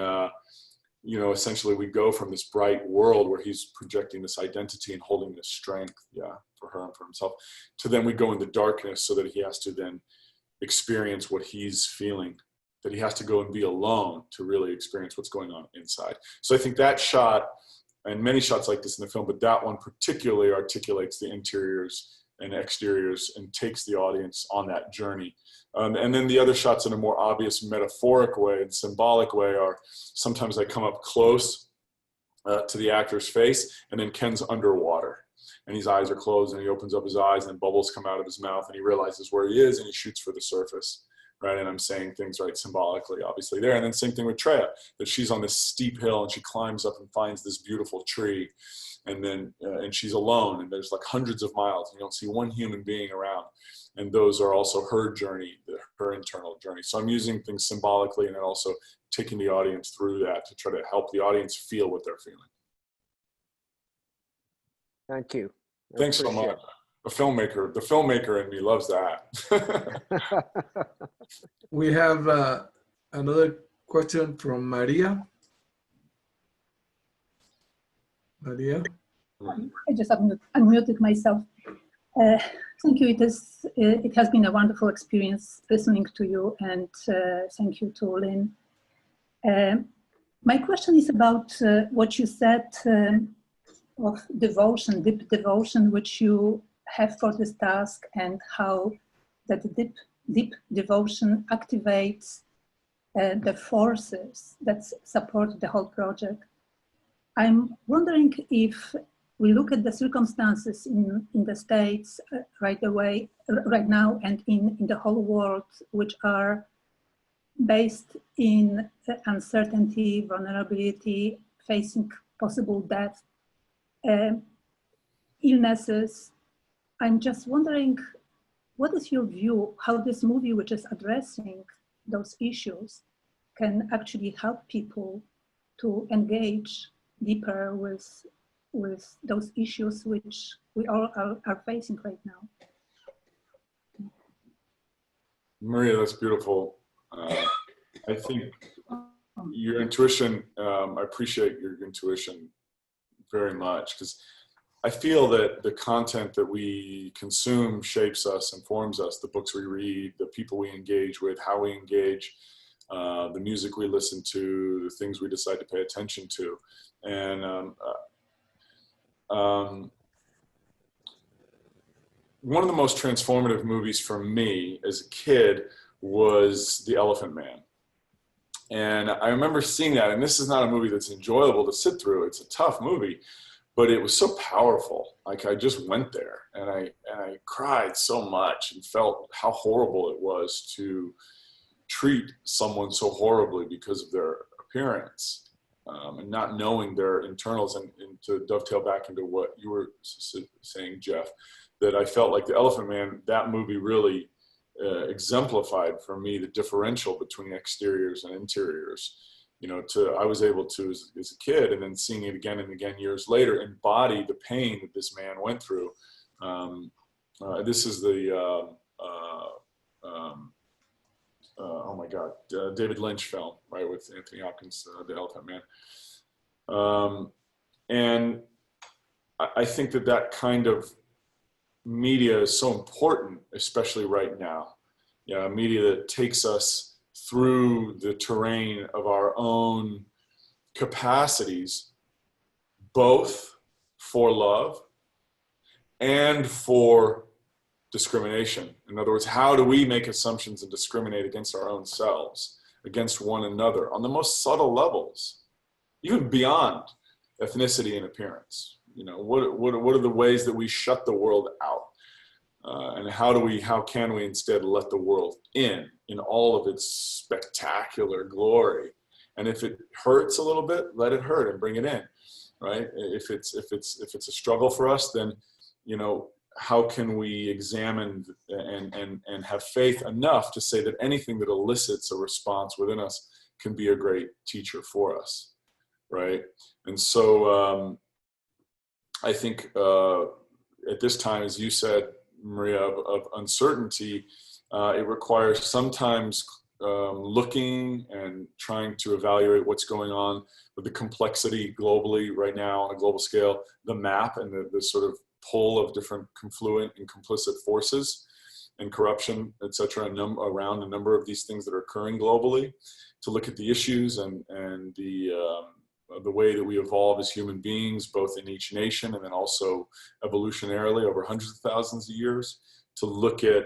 essentially we go from this bright world where he's projecting this identity and holding this strength, for her and for himself, to then we go into darkness so that he has to then experience what he's feeling, that he has to go and be alone to really experience what's going on inside. So I think that shot, and many shots like this in the film, but that one particularly articulates the interiors and exteriors and takes the audience on that journey. And then the other shots in a more obvious metaphoric way and symbolic way are, sometimes I come up close to the actor's face, and then Ken's underwater and his eyes are closed, and he opens up his eyes and bubbles come out of his mouth, and he realizes where he is, and he shoots for the surface, right? And I'm saying things, right, symbolically, obviously there. And then same thing with Treya, that she's on this steep hill and she climbs up and finds this beautiful tree, and then and she's alone, and there's like hundreds of miles, and you don't see one human being around. And those are also her journey, her internal journey. So I'm using things symbolically and then also taking the audience through that to try to help the audience feel what they're feeling. Thank you. Thanks so much. The filmmaker in me loves that. We have another question from Maria. Maria? I just unmuted myself. Thank you. It has been a wonderful experience listening to you, and thank you to Lynn. My question is about what you said of devotion, deep devotion, which you have for this task, and how that deep devotion activates the forces that support the whole project. I'm wondering if we look at the circumstances in the States right now, and in the whole world, which are based in uncertainty, vulnerability, facing possible death, illnesses. I'm just wondering, what is your view, how this movie, which is addressing those issues, can actually help people to engage deeper with those issues which we all are facing right now? Maria, that's beautiful. I think your intuition, I appreciate your intuition very much, because I feel that the content that we consume shapes us, informs us, the books we read, the people we engage with, how we engage, the music we listen to, the things we decide to pay attention to. And one of the most transformative movies for me as a kid was The Elephant Man. And I remember seeing that, and this is not a movie that's enjoyable to sit through. It's a tough movie, but it was so powerful. Like, I just went there, and I cried so much and felt how horrible it was to treat someone so horribly because of their appearance, and not knowing their internals. And to dovetail back into what you were saying, Jeff, that I felt like The Elephant Man, that movie really exemplified for me the differential between exteriors and interiors. You know, I was able to, as a kid, and then seeing it again and again years later, embody the pain that this man went through. This is the, oh my God, David Lynch film, right, with Anthony Hopkins, The Elephant Man. And I think that kind of media is so important, especially right now. Yeah, media that takes us through the terrain of our own capacities, both for love and for discrimination. In other words, how do we make assumptions and discriminate against our own selves, against one another on the most subtle levels, even beyond ethnicity and appearance? You know, what are the ways that we shut the world out? And how can we instead let the world in all of its spectacular glory? And if it hurts a little bit, let it hurt and bring it in, right? If it's a struggle for us, then, you know, how can we examine and have faith enough to say that anything that elicits a response within us can be a great teacher for us, right? And so I think at this time, as you said, Maria, of uncertainty, it requires sometimes looking and trying to evaluate what's going on with the complexity globally right now on a global scale, the map and the sort of pull of different confluent and complicit forces and corruption, et cetera, around a number of these things that are occurring globally, to look at the issues and the way that we evolve as human beings, both in each nation and then also evolutionarily over hundreds of thousands of years, to look at,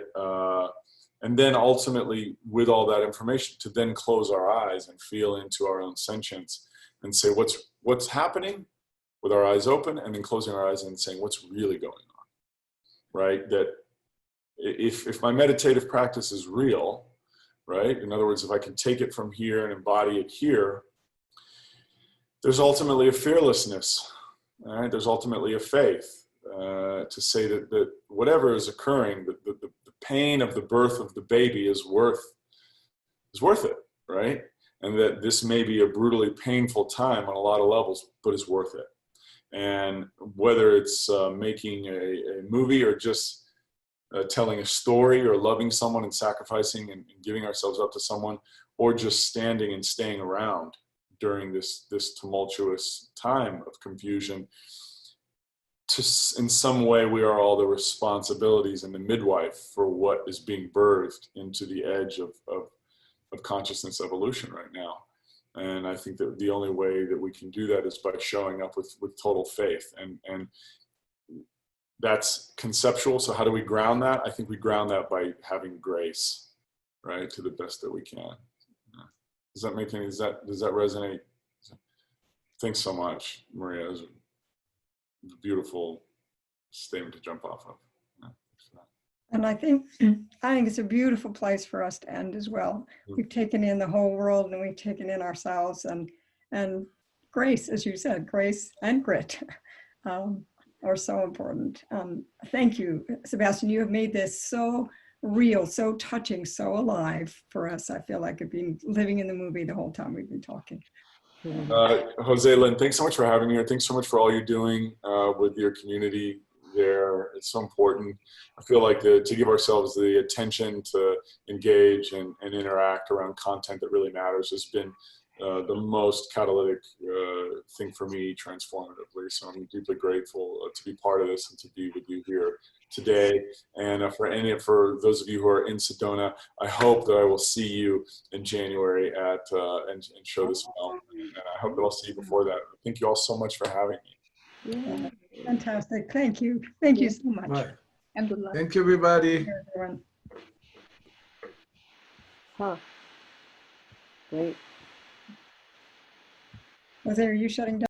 and then ultimately with all that information, to then close our eyes and feel into our own sentience and say what's happening with our eyes open, and then closing our eyes and saying what's really going on, right? That if my meditative practice is real, right? In other words, if I can take it from here and embody it here, there's ultimately a fearlessness, right? There's ultimately a faith to say that whatever is occurring, the pain of the birth of the baby is worth it, right? And that this may be a brutally painful time on a lot of levels, but it's worth it. And whether it's making a movie or just telling a story or loving someone and sacrificing and giving ourselves up to someone, or just standing and staying around during this tumultuous time of confusion, in some way we are all the responsibilities and the midwife for what is being birthed into the edge of consciousness evolution right now. And I think that the only way that we can do that is by showing up with total faith. And that's conceptual. So how do we ground that? I think we ground that by having grace, right? To the best that we can. Does that make any, does that resonate? Thanks so much, Maria. It was a beautiful statement to jump off of. And I think it's a beautiful place for us to end as well. We've taken in the whole world and we've taken in ourselves, and grace, as you said, grace and grit are so important. Thank you, Sebastian. You have made this so real, so touching, so alive for us. I feel like I've been living in the movie the whole time we've been talking. Jose, Lynn, thanks so much for having me here. Thanks so much for all you're doing with your community there. It's so important. I feel like to give ourselves the attention to engage and interact around content that really matters has been the most catalytic thing for me transformatively. So I'm deeply grateful to be part of this and to be with you here today. And for those of you who are in Sedona, I hope that I will see you in January at and show this film. And I hope that I'll see you before that. Thank you all so much for having me. Yeah. Fantastic. Thank you. Thank you so much. Right. And good luck. Thank you, everybody. Everyone. Huh. Great. Was there, are you shutting down?